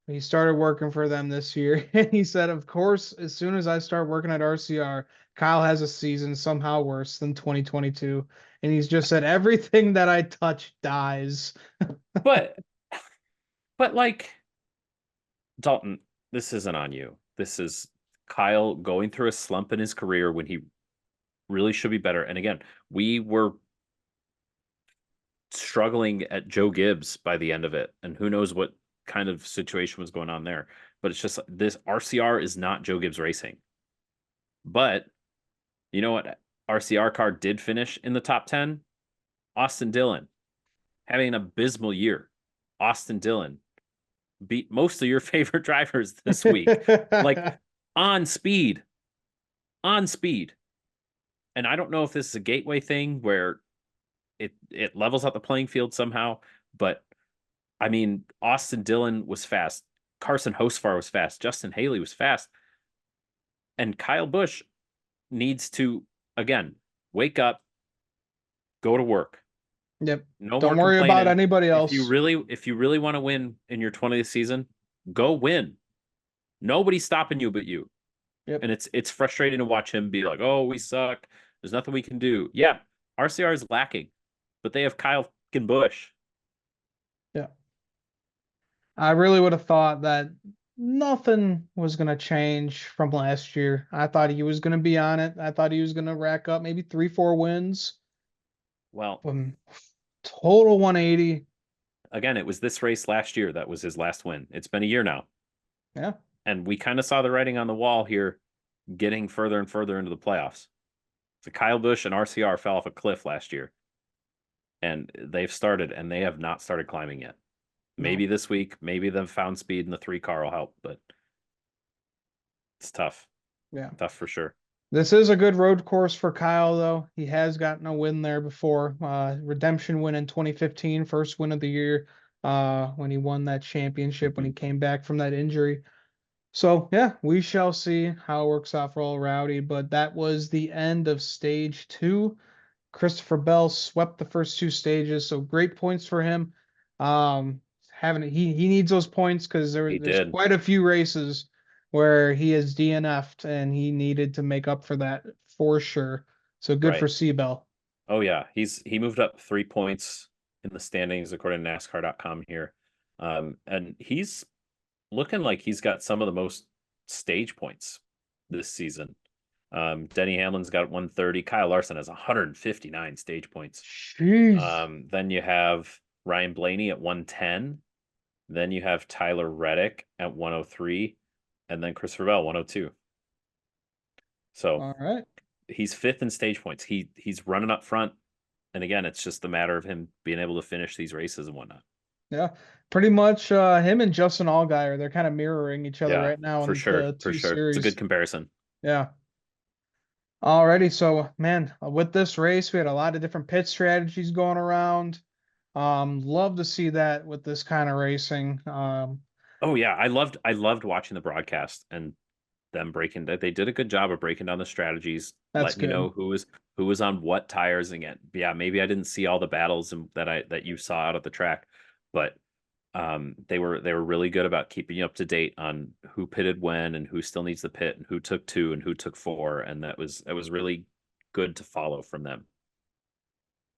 He started working for them this year. And he said, of course, as soon as I start working at RCR, Kyle has a season somehow worse than 2022. And he's just said, everything that I touch dies. but like Dalton, this isn't on you. This is Kyle going through a slump in his career when he really should be better. And again, we were struggling at Joe Gibbs by the end of it, and who knows what kind of situation was going on there. But it's just this RCR is not Joe Gibbs racing. But you know what? RCR car did finish in the top 10. Austin Dillon having an abysmal year. Austin Dillon beat most of your favorite drivers this week, like on speed, on speed. And I don't know if this is a gateway thing where it levels out the playing field somehow, but I mean, Austin Dillon was fast. Carson Hosfar was fast. Justin Haley was fast. And Kyle Busch needs to, again, wake up, go to work. Yep. No more Don't worry about complaining. anybody else. If you really want to win in your 20th season, go win. Nobody's stopping you but you. Yep. And it's frustrating to watch him be like, "Oh, we suck. There's nothing we can do." Yeah, RCR is lacking, but they have Kyle fucking Busch. Yeah. I really would have thought that nothing was going to change from last year. I thought he was going to be on it. I thought he was going to rack up maybe 3, 4 wins. Well, Total 180. again, it was this race last year that was his last win. It's been a year now. Yeah. And we kind of saw the writing on the wall here getting further and further into the playoffs. So Kyle Busch and RCR fell off a cliff last year. And they've started, and they have not started climbing yet. Maybe this week, maybe the found speed in the 3 car will help, but it's tough. Yeah. Tough for sure. This is a good road course for Kyle, though. He has gotten a win there before. Redemption win in 2015, first win of the year, when he won that championship when he came back from that injury. So yeah, we shall see how it works out for all Rowdy. But that was the end of stage 2. Christopher Bell swept the first 2 stages, so great points for him. He needs those points because He there's did. quite a few races where he is DNF'd and he needed to make up for that for sure. So good for Right. Seabell. Oh yeah, he moved up 3 points in the standings according to NASCAR.com here, and he's looking like he's got some of the most stage points this season. Denny Hamlin's got 130. Kyle Larson has 159 stage points. Jeez. Then you have Ryan Blaney at 110. Then you have Tyler Reddick at 103, and then Christopher Bell 102. So All right. he's fifth in stage points. He's running up front, and again, it's just a matter of him being able to finish these races and whatnot. Yeah. Pretty much him and Justin Allgaier, they're kind of mirroring each other Yeah, right now for in sure, the for two sure. It's a good series. comparison. Yeah. Alrighty, so man, with this race, we had a lot of different pit strategies going around. Love to see that with this kind of racing. Oh yeah, I loved watching the broadcast and them breaking that. They did a good job of breaking down the strategies, That's letting you good. know who was on what tires again. Yeah, maybe I didn't see all the battles that you saw out of the track, but they were really good about keeping you up to date on who pitted when and who still needs the pit and who took two and who took four, and that was really good to follow from them.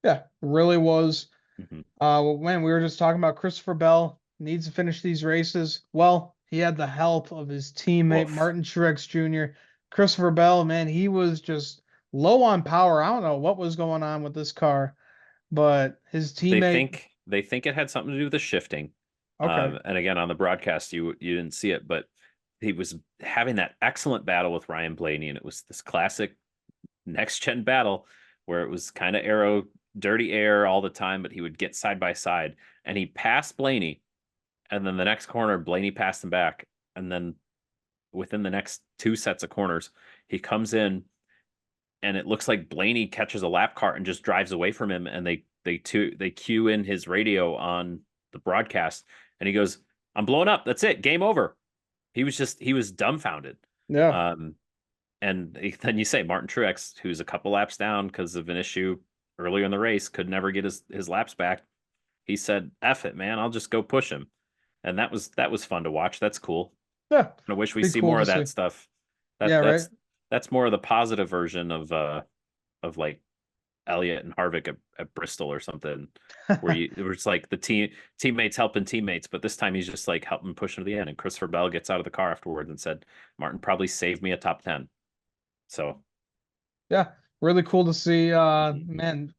Yeah, really was. Hmm. Well, man, we were just talking about Christopher Bell needs to finish these races. Well, he had the help of his teammate Woof. Martin Truex Jr. Christopher Bell, man, he was just low on power. I don't know what was going on with this car, but his They teammate. think they think it had something to do with the shifting. Okay. And again, on the broadcast, you didn't see it, but he was having that excellent battle with Ryan Blaney, and it was this classic next gen battle where it was kind of dirty air all the time, but he would get side by side, and he passed Blaney, and then the next corner, Blaney passed him back, and then within the next two sets of corners, he comes in, and it looks like Blaney catches a lap car and just drives away from him, and they cue in his radio on the broadcast, and he goes, "I'm blowing up. That's it. Game over." He was dumbfounded. Yeah. Um, and then you say Martin Truex, who's a couple laps down because of an issue earlier in the race, could never get his laps back. He said, "F it, man. I'll just go push him." And that was fun to watch. That's cool. Yeah. I wish we Pretty see cool more to of see. that stuff. That Yeah, right. that's more of the positive version of like Elliott and Harvick at Bristol or something, where it's like the teammates helping teammates, but this time he's just like helping push him to the end. And Christopher Bell gets out of the car afterwards and said, "Martin probably saved me a top 10." So Yeah. Really cool to see. mhm. Man,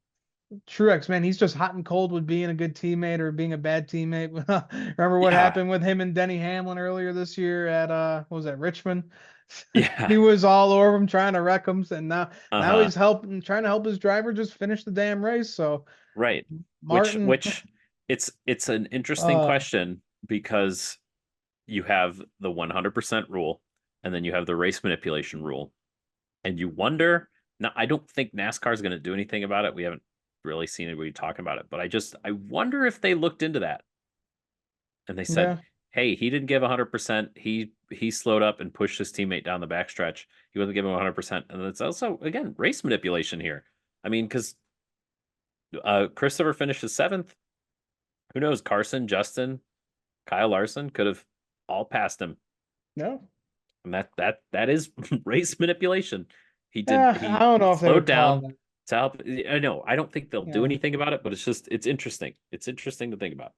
Truex, man, he's just hot and cold with being a good teammate or being a bad teammate. Remember what Yeah, happened with him and Denny Hamlin earlier this year at what was that, Richmond? yeah, He was all over him trying to wreck him, and now uh-huh, he's helping trying to help his driver just finish the damn race. So right. Which Martin, which it's an interesting uh question because you have the 100% rule and then you have the race manipulation rule. And you wonder, now I don't think NASCAR is going to do anything about it. We haven't really seen anybody talking about it, but I wonder if they looked into that and they said, yeah, "Hey, he didn't give 100%. He slowed up and pushed his teammate down the backstretch. He wasn't giving 100%." And it's also again race manipulation here. I mean, because Christopher finishes seventh. Who knows? Carson, Justin, Kyle Larson could have all passed him, no, and that is race manipulation. He did yeah, I he don't know if they slowed would call down that. to help. I know I don't think they'll do Yeah, anything about it, but it's interesting. It's interesting to think about.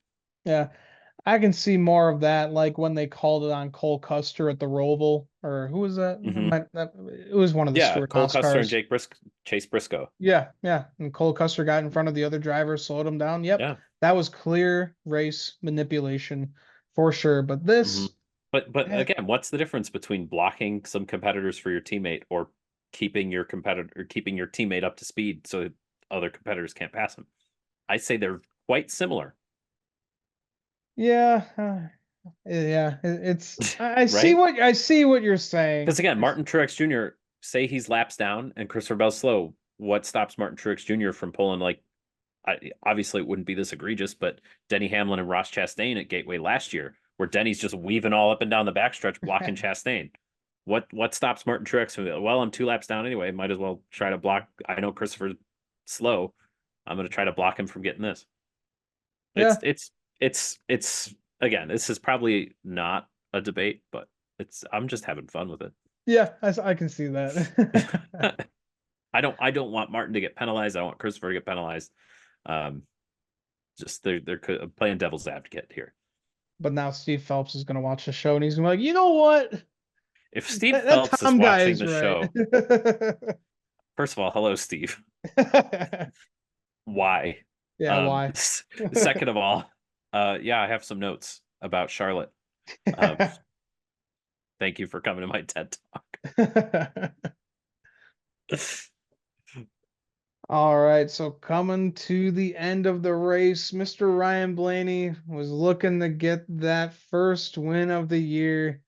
yeah. I can see more of that, like when they called it on Cole Custer at the Roval, or who was that? Hmm. It was one of the Yeah, Stewart Cole Haas Custer and cars. Chase Briscoe. Yeah, yeah. And Cole Custer got in front of the other driver, slowed him down. Yep. Yeah. That was clear race manipulation for sure. But Hmm. this, But eh, again, what's the difference between blocking some competitors for your teammate or keeping your teammate up to speed so other competitors can't pass him? I say they're quite similar, yeah, yeah, it's right? I see what you're saying. Because again, Martin Truex Jr. say he's laps down and Christopher Bell's slow. What stops Martin Truex Jr. from pulling like obviously it wouldn't be this egregious, but Denny Hamlin and Ross Chastain at Gateway last year, where Denny's just weaving all up and down the backstretch blocking Chastain. What stops Martin Truex from well, I'm two laps down anyway. Might as well try to block. I know Christopher's slow. I'm going to try to block him from getting this. It's Yeah, it's it's again. This is probably not a debate, but I'm just having fun with yeah, I can see that. it. I don't want Martin to get penalized. I want Christopher to get penalized. Um, just they're playing devil's advocate here. But now Steve Phelps is gonna watch the show and he's gonna be like, you know what? If Steve That Phelps is Tom guy watching is the right. show, first of all, hello, Steve. Why? Yeah, why? Second of all, yeah, I have some notes. about Charlotte. Um, thank you for coming to my TED Talk. All right, so coming to the end of the race, Mr. Ryan Blaney was looking to get that first win of the year.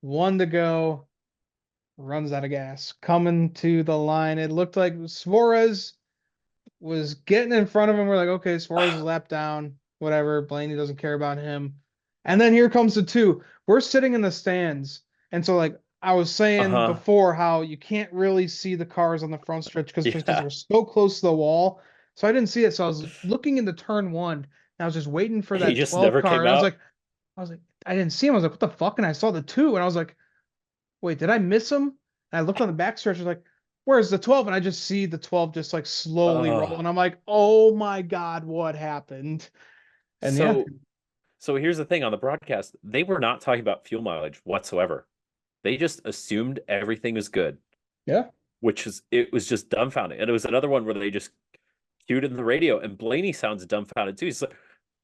One to go, runs out of gas. Coming to the line, it looked like Suarez was getting in front of him. We're like, okay, Suarez is lap down, whatever. Blaney doesn't care about him. And then here comes the two. We're sitting in the stands. And so, like I was saying Uh-huh. before, how you can't really see the cars on the front stretch because Yeah. we're so close to the wall. So I didn't see it. So I was looking into turn one and I was just waiting for He that just 12 never car. came And out. I was like, I didn't see him. I was like, what the fuck? And I saw the two and I was like, wait, did I miss him? And I looked on the back stretch, I was like, where's the 12? And I just see the 12 just like slowly roll. Oh. And I'm like, oh my God, what happened? And yeah, So so here's the thing on the broadcast, they were not talking about fuel mileage whatsoever. They just assumed everything was good, yeah. which is it was just dumbfounding. And it was another one where they just cued in the radio and Blaney sounds dumbfounded too. He's like,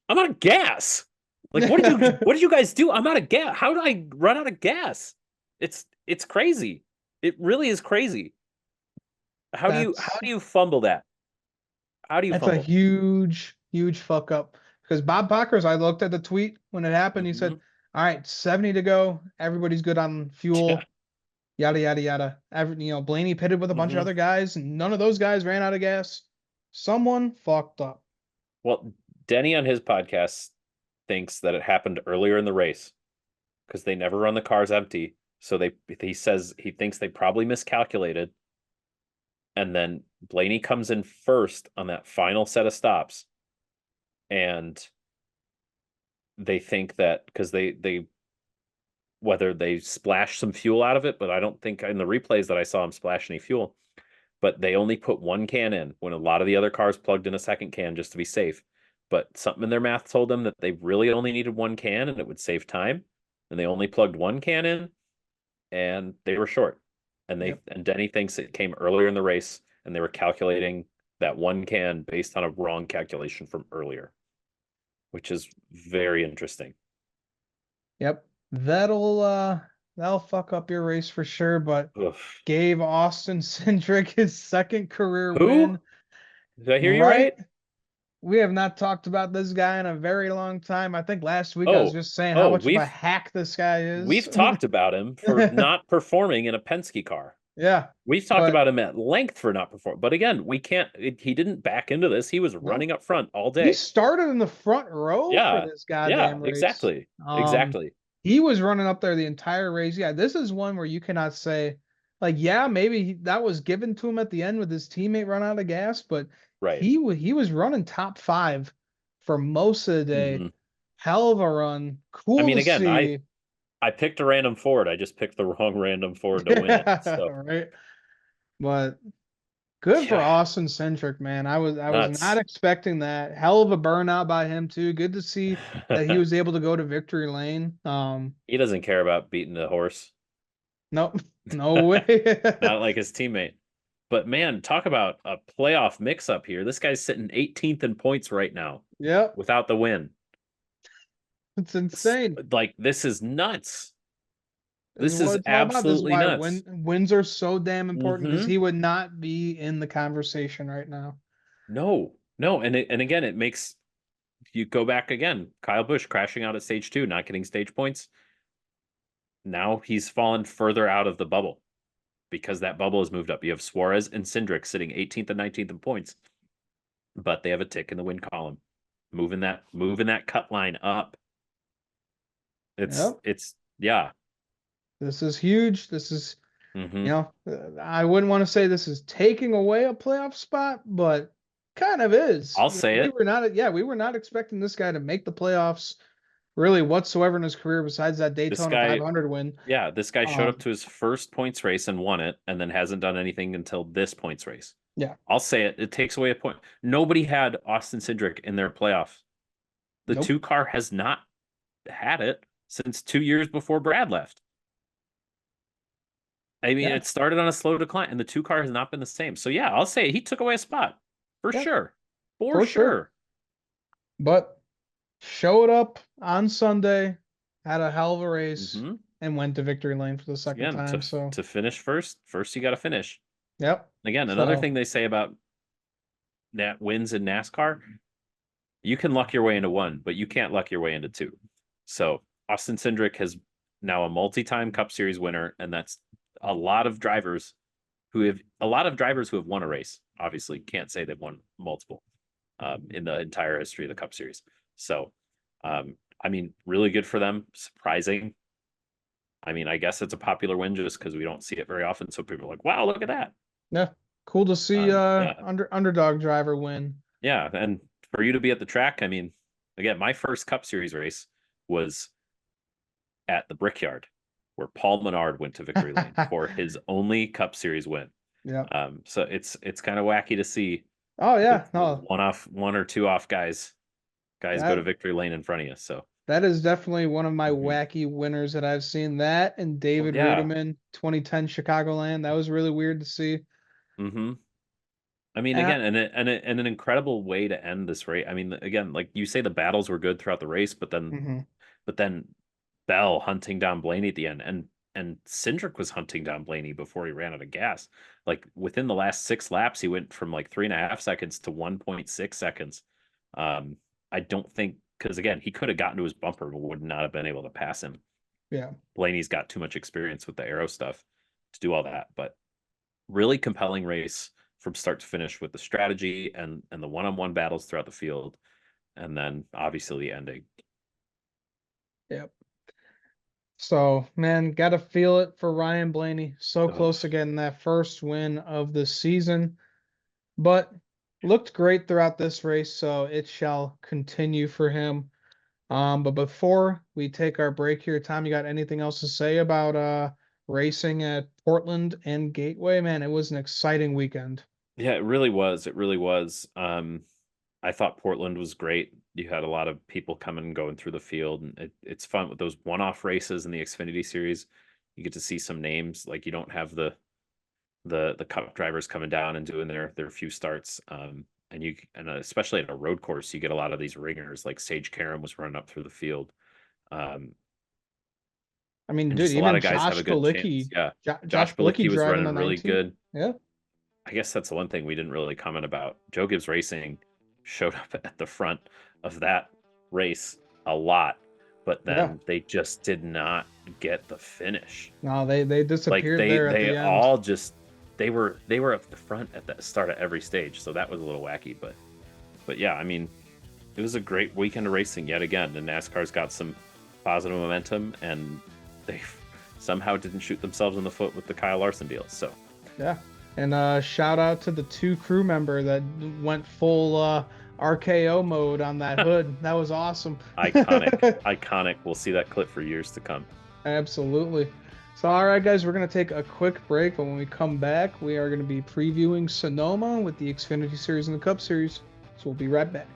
I'm out of gas. Like, what did you guys do? I'm out of gas. How did I run out of gas? It's crazy. It really is crazy. How that's do you fumble that? How do you that's a fumble? huge, huge fuck up. Because Bob Pockers, I looked at the tweet when it happened. He Hmm. said, all right, 70 to go. Everybody's good on Yeah. fuel. Yada yada yada. Blaney pitted with a bunch of Hmm. other guys, and none of those guys ran out of gas. Someone fucked up. Well, Denny on his podcast thinks that it happened earlier in the race because they never run the cars empty. So he says he thinks they probably miscalculated. And then Blaney comes in first on that final set of stops. And they think that because they whether they splash some fuel out of it, but I don't think in the replays that I saw him splash any fuel. But they only put one can in when a lot of the other cars plugged in a second can just to be safe. But something in their math told them that they really only needed one can and it would save time. And they only plugged one can in and they were short. Yep. And Denny thinks it came earlier in the race and they were calculating that one can based on a wrong calculation from earlier, which is very interesting. Yep. That'll fuck up your race for sure, but Ugh. gave Austin Cindric his second career Who? win. Did I hear you Right? right? We have not talked about this guy in a very long time. I think last week I was Oh, just saying how oh, much of a hack this guy is. we've talked about him for not performing in a Penske car. Yeah. We've talked But about him at length for not performing. But again, we can't. He didn't back into this. He was no, running up front all he day. started in the front row for Yeah, this yeah, goddamn race. exactly, Um, exactly. he was running up there the entire race. Yeah, this is one where you cannot say, like, yeah, maybe that was given to him at the end with his teammate run out of gas, but Right. he was running top five for most of the day. Hmm. Hell of a run. I Cool mean, to again, see. I picked a random Ford. I just picked the wrong random Ford to win it. Yeah, So right. But good for yeah, Austin Centric, man. I was not nuts. expecting that. Hell of a burnout by him too. Good to see that he was able to go to victory lane. He doesn't care about beating the horse. No, no way. Not like his teammate. But man, talk about a playoff mix up here. This guy's sitting 18th in points right now Yep, without the win. it's insane. Like, this is nuts. This is This what is it's all about. This is absolutely why nuts. wins are so damn important because Hmm. he would not be in the conversation right now. No, no. And again, it makes you go back again. Kyle Busch crashing out at stage two, not getting stage points. Now he's fallen further out of the bubble because that bubble has moved up. You have Suarez and Cindric sitting 18th and 19th in points, but they have a tick in the win column, moving that cut line up. Yep, It's yeah. this is huge. This is Hmm. I wouldn't want to say this is taking away a playoff spot, but kind of is. I'll say We it. were not, yeah, we were not expecting this guy to make the playoffs really whatsoever in his career besides that This Daytona guy, 500 win. yeah, this guy showed up Um, to his first points race and won it, and then hasn't done anything until this points race. yeah, I'll say it. It takes away a point. Nobody had Austin Cindric in their playoff. The nope, two car has not had it since 2 years before Brad left. I mean, yeah, it started on a slow decline, and the two car has not been the same. So yeah, I'll say he took away a spot for yeah, sure, for for sure. sure. But showed up on Sunday, had a hell of a race, Mm-hmm. and went to victory lane for the second Again, time. So, to finish first you got to finish. yep. Again, another So, thing they say about wins in NASCAR, you can luck your way into one, but you can't luck your way into two. So Austin Cindric has now a multi-time Cup Series winner, and that's a lot of drivers who have won a race. Obviously, can't say they've won multiple in the entire history of the Cup Series. So, I mean, really good for them. Surprising. I mean, I guess it's a popular win just because we don't see it very often. So people are like, "Wow, look at that!" yeah, cool to see Yeah, underdog driver win. yeah, and for you to be at the track, I mean, again, my first Cup Series race was at the Brickyard, where Paul Menard went to victory lane for his only Cup Series win. Yeah. So it's kind of wacky to see Oh those, yeah, those no, one or two off guys go to that victory lane in front of you. So that is definitely one of my mhm. wacky winners that I've seen. That and Well, David yeah, Rudiman, 2010 Chicagoland. That was really weird to see. hmm I mean, And again, and an incredible way to end this race. I mean, again, like you say, the battles were good throughout the race, mhm, but then Bell hunting down Blaney at the end, and Cindric was hunting down Blaney before he ran out of gas. Like within the last 6 laps, he went from like 3.5 seconds to 1.6 seconds. Um, I don't think because again, he could have gotten to his bumper, but would not have been able to pass him. yeah, Blaney's got too much experience with the aero stuff to do all that, but really compelling race from start to finish with the strategy and the one-on-one battles throughout the field, and then obviously the ending. yep. So man, gotta feel it for Ryan Blaney. So Oh, close to getting that first win of the season, but looked great throughout this race. So it shall continue for him. But before we take our break here, Tom, you got anything else to say about racing at Portland and Gateway? Man, it was an exciting weekend. yeah, it really was. It really was. I thought Portland was great. You had a lot of people coming and going through the field, and it's fun with those one-off races in the Xfinity series. You get to see some names, like you don't have the Cup drivers coming down and doing their few starts. And especially at a road course, you get a lot of these ringers, like Sage Karam was running up through the field. Um, I mean, and dude, just a lot even of guys have a good chance. Yeah. Josh Josh Bilicki Bilicki was driving the running really 19. good. Yeah, I guess that's the one thing we didn't really comment about. Joe Gibbs Racing showed up at the front of that race a lot, but yeah. then they just did not get the finish. No, they Like disappeared they there at they the end. all just they were at the front at the start of every stage, so that was a little wacky, but yeah, I mean, it was a great weekend of racing yet again. And NASCAR's got some positive momentum, and they somehow didn't shoot themselves in the foot with the Kyle Larson deal. So Yeah. And shout out to the two crew member that went full RKO mode on that hood. That was awesome. iconic. We'll see that clip for years to come. Absolutely. So, all right, guys, we're going to take a quick break, but when we come back, we are going to be previewing Sonoma with the Xfinity Series and the Cup Series. So, we'll be right back.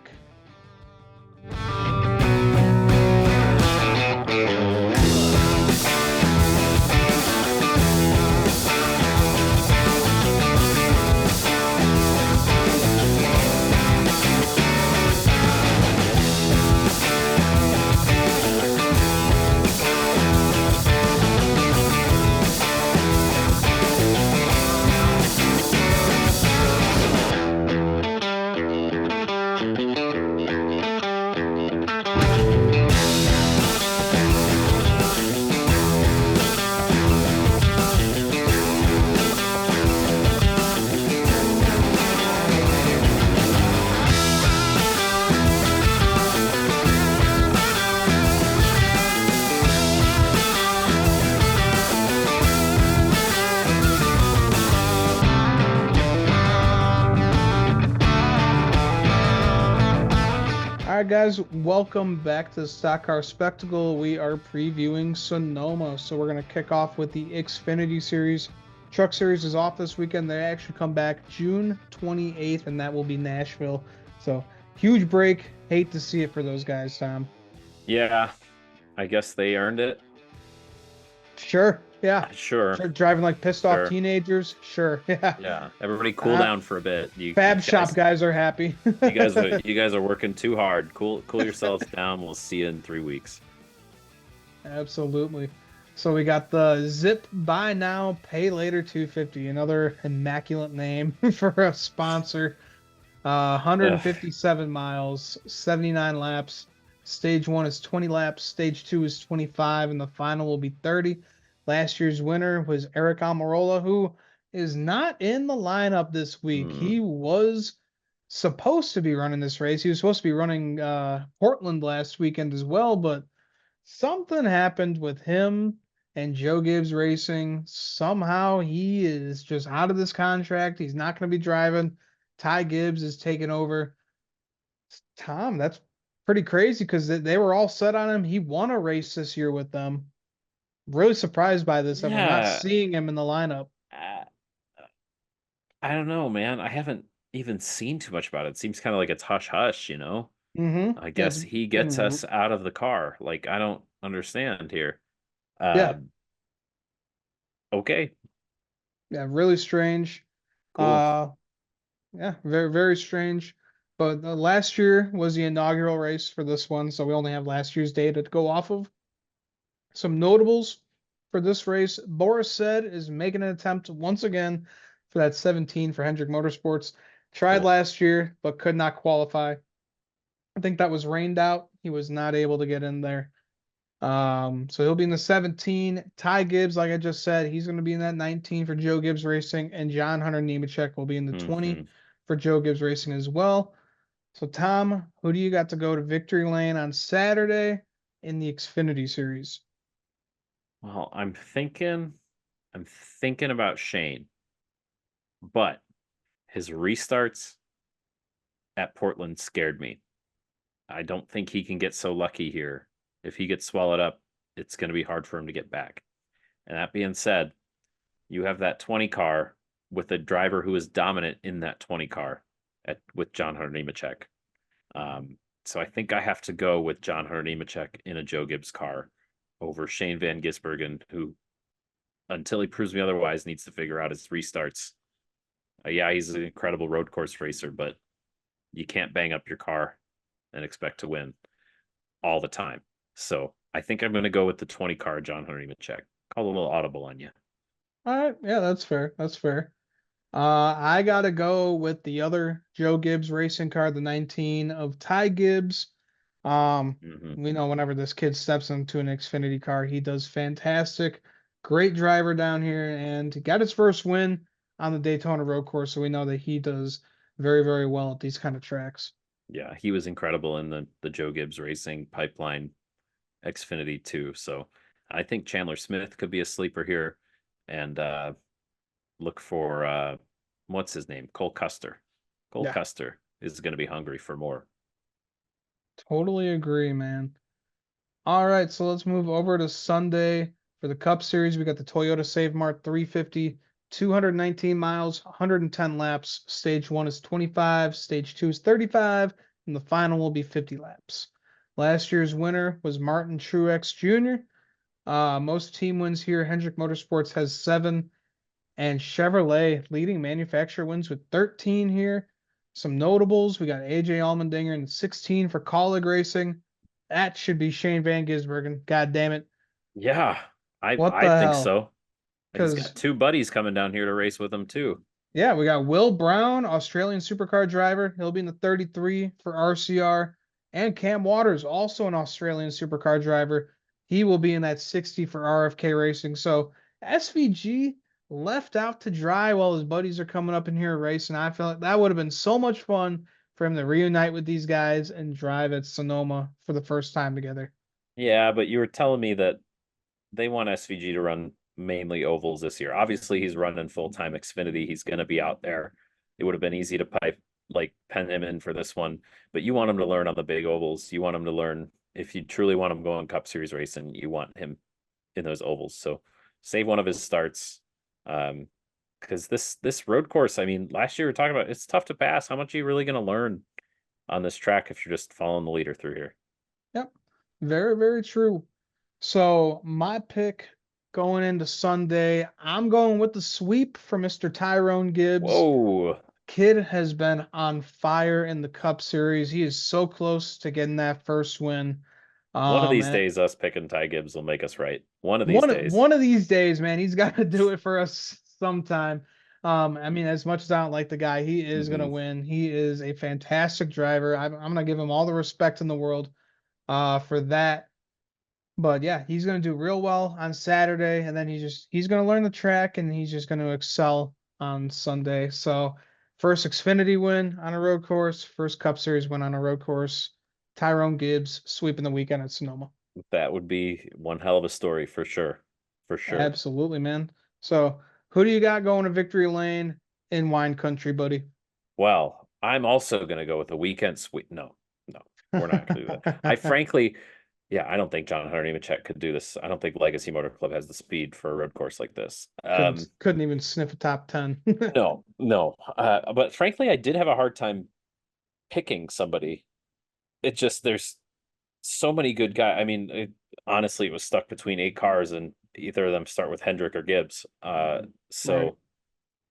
All right, guys, welcome back to the Stock Car Spectacle. We are previewing Sonoma, so we're going to kick off with the Xfinity Series. Truck Series is off this weekend. They actually come back June 28th, and that will be Nashville. So, huge break. Hate to see it for those guys, Tom. Yeah, I guess they earned it. Sure. Yeah. Sure, Sure. Driving like pissed off sure. teenagers. Sure. Yeah. Yeah, everybody cool Uh, down for a bit. You Fab shop guys, guys are happy. you guys are working too hard. Cool yourselves down. We'll see you in 3 weeks. Absolutely. So we got the Zip Buy Now Pay Later 250, another immaculate name for a sponsor. Ugh. 157 miles, 79 laps. Stage one is 20 laps. Stage two is 25, and the final will be 30. Last year's winner was Eric Almirola, who is not in the lineup this week. Hmm. He was supposed to be running this race. He was supposed to be running Portland last weekend as well, but something happened with him and Joe Gibbs Racing. Somehow he is just out of this contract. He's not going to be driving. Ty Gibbs is taking over. Tom, that's pretty crazy because they were all set on him. He won a race this year with them. Really surprised by this that we're not Yeah, seeing him in the lineup. uh, I don't know, man. I haven't even seen too much about it. It seems kind of like it's hush hush, you know? I Yeah, it's guess he gets been us out of the car. Like, I don't understand here. yeah, Um, okay, yeah, really strange. cool. Uh Yeah, very, very strange. But last year was the inaugural race for this one, so we only have last year's data to go off of. Some notables for this race. Boris said is making an attempt once again for that 17 for Hendrick Motorsports. Tried Cool. last year, but could not qualify. I think that was rained out. He was not able to get in there. So he'll be in the 17. Ty Gibbs, like I just said, he's going to be in that 19 for Joe Gibbs Racing, and John Hunter Nemechek will be in the 20 Hmm. for Joe Gibbs Racing as well. So Tom, who do you got to go to victory lane on Saturday in the Xfinity series? Well, I'm thinking about Shane, but his restarts at Portland scared me. I don't think he can get so lucky here. If he gets swallowed up, it's going to be hard for him to get back. And that being said, you have that 20 car with a driver who is dominant in that 20 car with John Hunter Nemechek. So I think I have to go with John Hunter Nemechek in a Joe Gibbs car over Shane Van Gisbergen, who, until he proves me otherwise, needs to figure out his restarts. Yeah, he's an incredible road course racer, but you can't bang up your car and expect to win all the time. So I think I'm going to go with the 20 car John Hunter Nemechek. Call a little audible on you. All right, yeah, that's fair. That's fair. I gotta go with the other Joe Gibbs racing car, the 19 of Ty Gibbs. Hmm. We know whenever this kid steps into an Xfinity car, he does fantastic. Great driver down here, and he got his first win on the Daytona Road Course, so we know that he does very, very well at these kind of tracks. Yeah, he was incredible in the Joe Gibbs Racing Pipeline Xfinity too. So I think Chandler Smith could be a sleeper here, and look for what's his name, Cole Custer. Cole Yeah, Custer is going to be hungry for more. totally agree, man. All right, so let's move over to Sunday for the Cup Series. We got the Toyota Save Mart 350, 219 miles, 110 laps. Stage one is 25, stage two is 35, and the final will be 50 laps. Last year's winner was Martin Truex Jr. Most team wins here. Hendrick Motorsports has 7, and Chevrolet leading manufacturer wins with 13 here. Some notables, we got AJ Allmendinger in 16 for Colleague Racing. That should be Shane Van Gisbergen. God damn it. Yeah, What I the think hell? so. He's Because, got two buddies coming down here to race with him too. yeah, we got Will Brown, Australian supercar driver. He'll be in the 33 for RCR. And Cam Waters, also an Australian supercar driver. He will be in that 60 for RFK Racing. So SVG left out to dry while his buddies are coming up in here racing. I feel like that would have been so much fun for him to reunite with these guys and drive at Sonoma for the first time together. Yeah, but you were telling me that they want SVG to run mainly ovals this year. Obviously, he's running full time Xfinity. He's going to be out there. It would have been easy to pen him in for this one, but you want him to learn on the big ovals. You want him to learn if you truly want him going Cup Series racing. You want him in those ovals. So save one of his starts, because this road course. I mean, last year we were talking about it's tough to pass. How much are you really going to learn on this track if you're just following the leader through here? Yep. Very, very true. So my pick going into Sunday. I'm going with the sweep for Mr. Tyrone Gibbs. Whoa. Kid has been on fire in the Cup Series. He is so close to getting that first win. One of these And days, us picking Ty Gibbs will make us right. One of these one days. one of these days, man, he's got to do it for us sometime. I mean, as much as I don't like the guy, he is gonna win. He is a fantastic driver. I'm gonna give him all the respect in the world for that. But yeah, he's gonna do real well on Saturday, and then he's gonna learn the track and he's just gonna excel on Sunday. So first Xfinity win on a road course, first Cup Series win on a road course. Tyrone Gibbs sweeping the weekend at Sonoma. That would be one hell of a story for sure. For sure. Absolutely, man. So who do you got going to victory lane in wine country, buddy? Well, I'm also going to go with the weekend sweep. No, we're not going to do that. I frankly, yeah, I don't think John Hunter Nemechek could do this. I don't think Legacy Motor Club has the speed for a road course like this. Couldn't even sniff a top 10. No. But frankly, I did have a hard time picking somebody. It just there's so many good guys. I mean, honestly, it was stuck between 8 cars, and either of them start with Hendrick or Gibbs. So,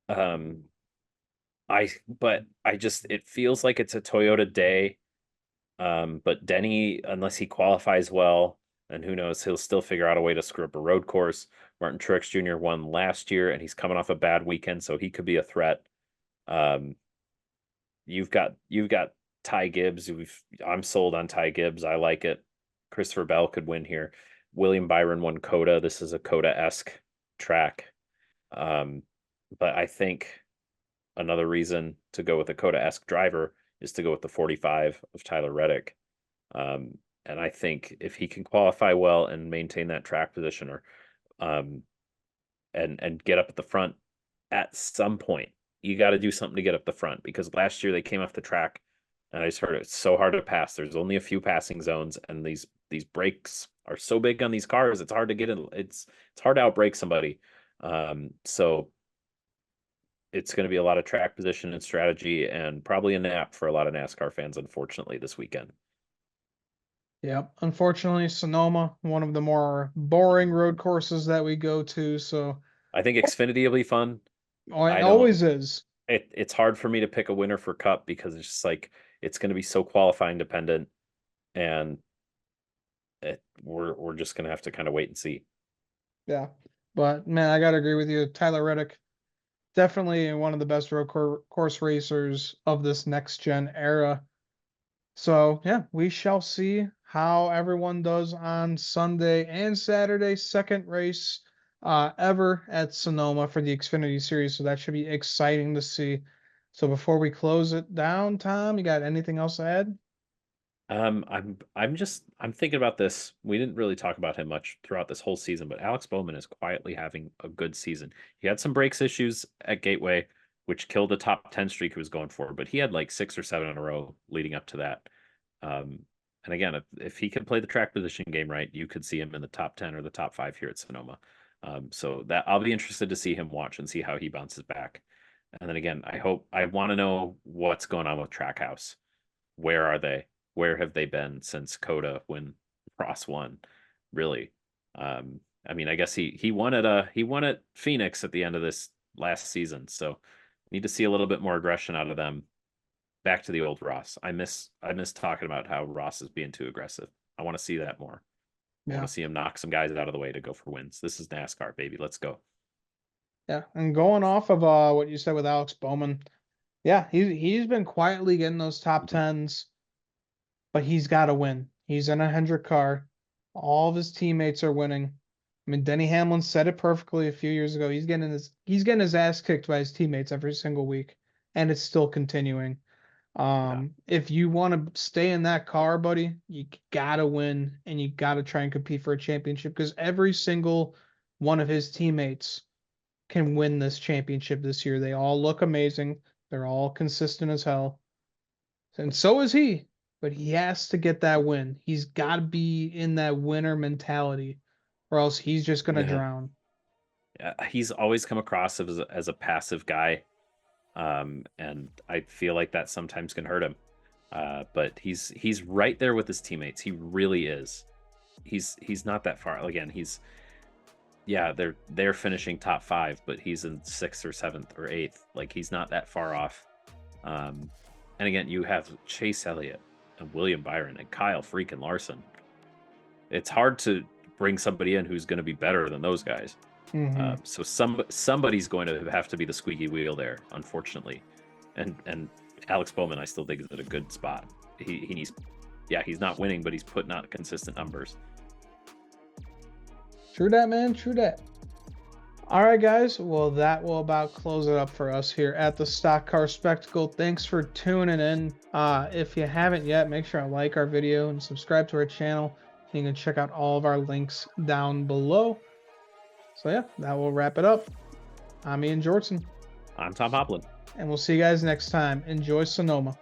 um, but I just it feels like it's a Toyota day. But Denny, unless he qualifies well, and who knows, he'll still figure out a way to screw up a road course. Martin Truex Jr. won last year, and he's coming off a bad weekend, so he could be a threat. Um, you've got Ty Gibbs. I'm sold on Ty Gibbs. I like it. Christopher Bell could win here. William Byron won Coda. This is a Coda-esque track. But I think another reason to go with a Coda-esque driver is to go with the 45 of Tyler Reddick. And I think if he can qualify well and maintain that track position, or and get up at the front at some point, you got to do something to get up the front, because last year they came off the track and I just heard it's so hard to pass. There's only a few passing zones, and these brakes are so big on these cars. It's hard to get in. It's hard to outbrake somebody. So it's going to be a lot of track position and strategy, and probably a nap for a lot of NASCAR fans, unfortunately, this weekend. Yep. Unfortunately, Sonoma, one of the more boring road courses that we go to. So I think Xfinity will be fun. it I don't. always is. It's hard for me to pick a winner for Cup, because it's just like it's going to be so qualifying dependent, and we're just going to have to kind of wait and see. Yeah. But man, I gotta agree with you. Tyler Reddick, definitely one of the best road course racers of this next gen era. So yeah, we shall see how everyone does on Sunday and Saturday. Second race ever at Sonoma for the Xfinity Series, so that should be exciting to see. So before we close it down, Tom, you got anything else to add? I'm thinking about this. We didn't really talk about him much throughout this whole season, but Alex Bowman is quietly having a good season. He had some brakes issues at Gateway, which killed the top 10 streak he was going for, but he had like 6 or 7 in a row leading up to that. And again, if he can play the track position game right, you could see him in the top 10 or the top 5 here at Sonoma. So that I'll be interested to see him watch and see how he bounces back. And then again, I want to know what's going on with Trackhouse. Where are they? Where have they been since Coda, when Ross won? Really? I mean, I guess he won at Phoenix at the end of this last season, so need to see a little bit more aggression out of them. Back to the old Ross. I miss talking about how Ross is being too aggressive. I want to see that more. I want Yeah. to see him knock some guys out of the way to go for wins. This is NASCAR, baby. Let's go. Yeah. And going off of what you said with Alex Bowman, yeah, he's been quietly getting those top tens, but he's got to win. He's in a Hendrick car. All of his teammates are winning. I mean, Denny Hamlin said it perfectly a few years ago. He's getting his ass kicked by his teammates every single week, and it's still continuing. Yeah. If you want to stay in that car, buddy, you gotta win, and you gotta try and compete for a championship, because every single one of his teammates can win this championship this year. They all look amazing. They're all consistent as hell. And so is he, but he has to get that win. He's got to be in that winner mentality, or else he's just going to Yeah. drown. He's always come across as a passive guy. And I feel like that sometimes can hurt him. But he's right there with his teammates. He really is. He's not that far. Again, yeah, they're finishing top 5, but he's in 6th or 7th or 8th. Like, he's not that far off. And again, you have Chase Elliott and William Byron and Kyle freaking Larson. It's hard to bring somebody in who's going to be better than those guys. Mhm. So somebody's going to have to be the squeaky wheel there, unfortunately. And Alex Bowman, I still think, is at a good spot. He needs, yeah, he's not winning, but he's putting out consistent numbers. True that, man. True that. All right, guys. Well, that will about close it up for us here at the Stock Car Spectacle. Thanks for tuning in. If you haven't yet, make sure to like our video and subscribe to our channel. You can check out all of our links down below. So yeah, that will wrap it up. I'm Ian Jortson. I'm Tom Hopland. And we'll see you guys next time. Enjoy Sonoma.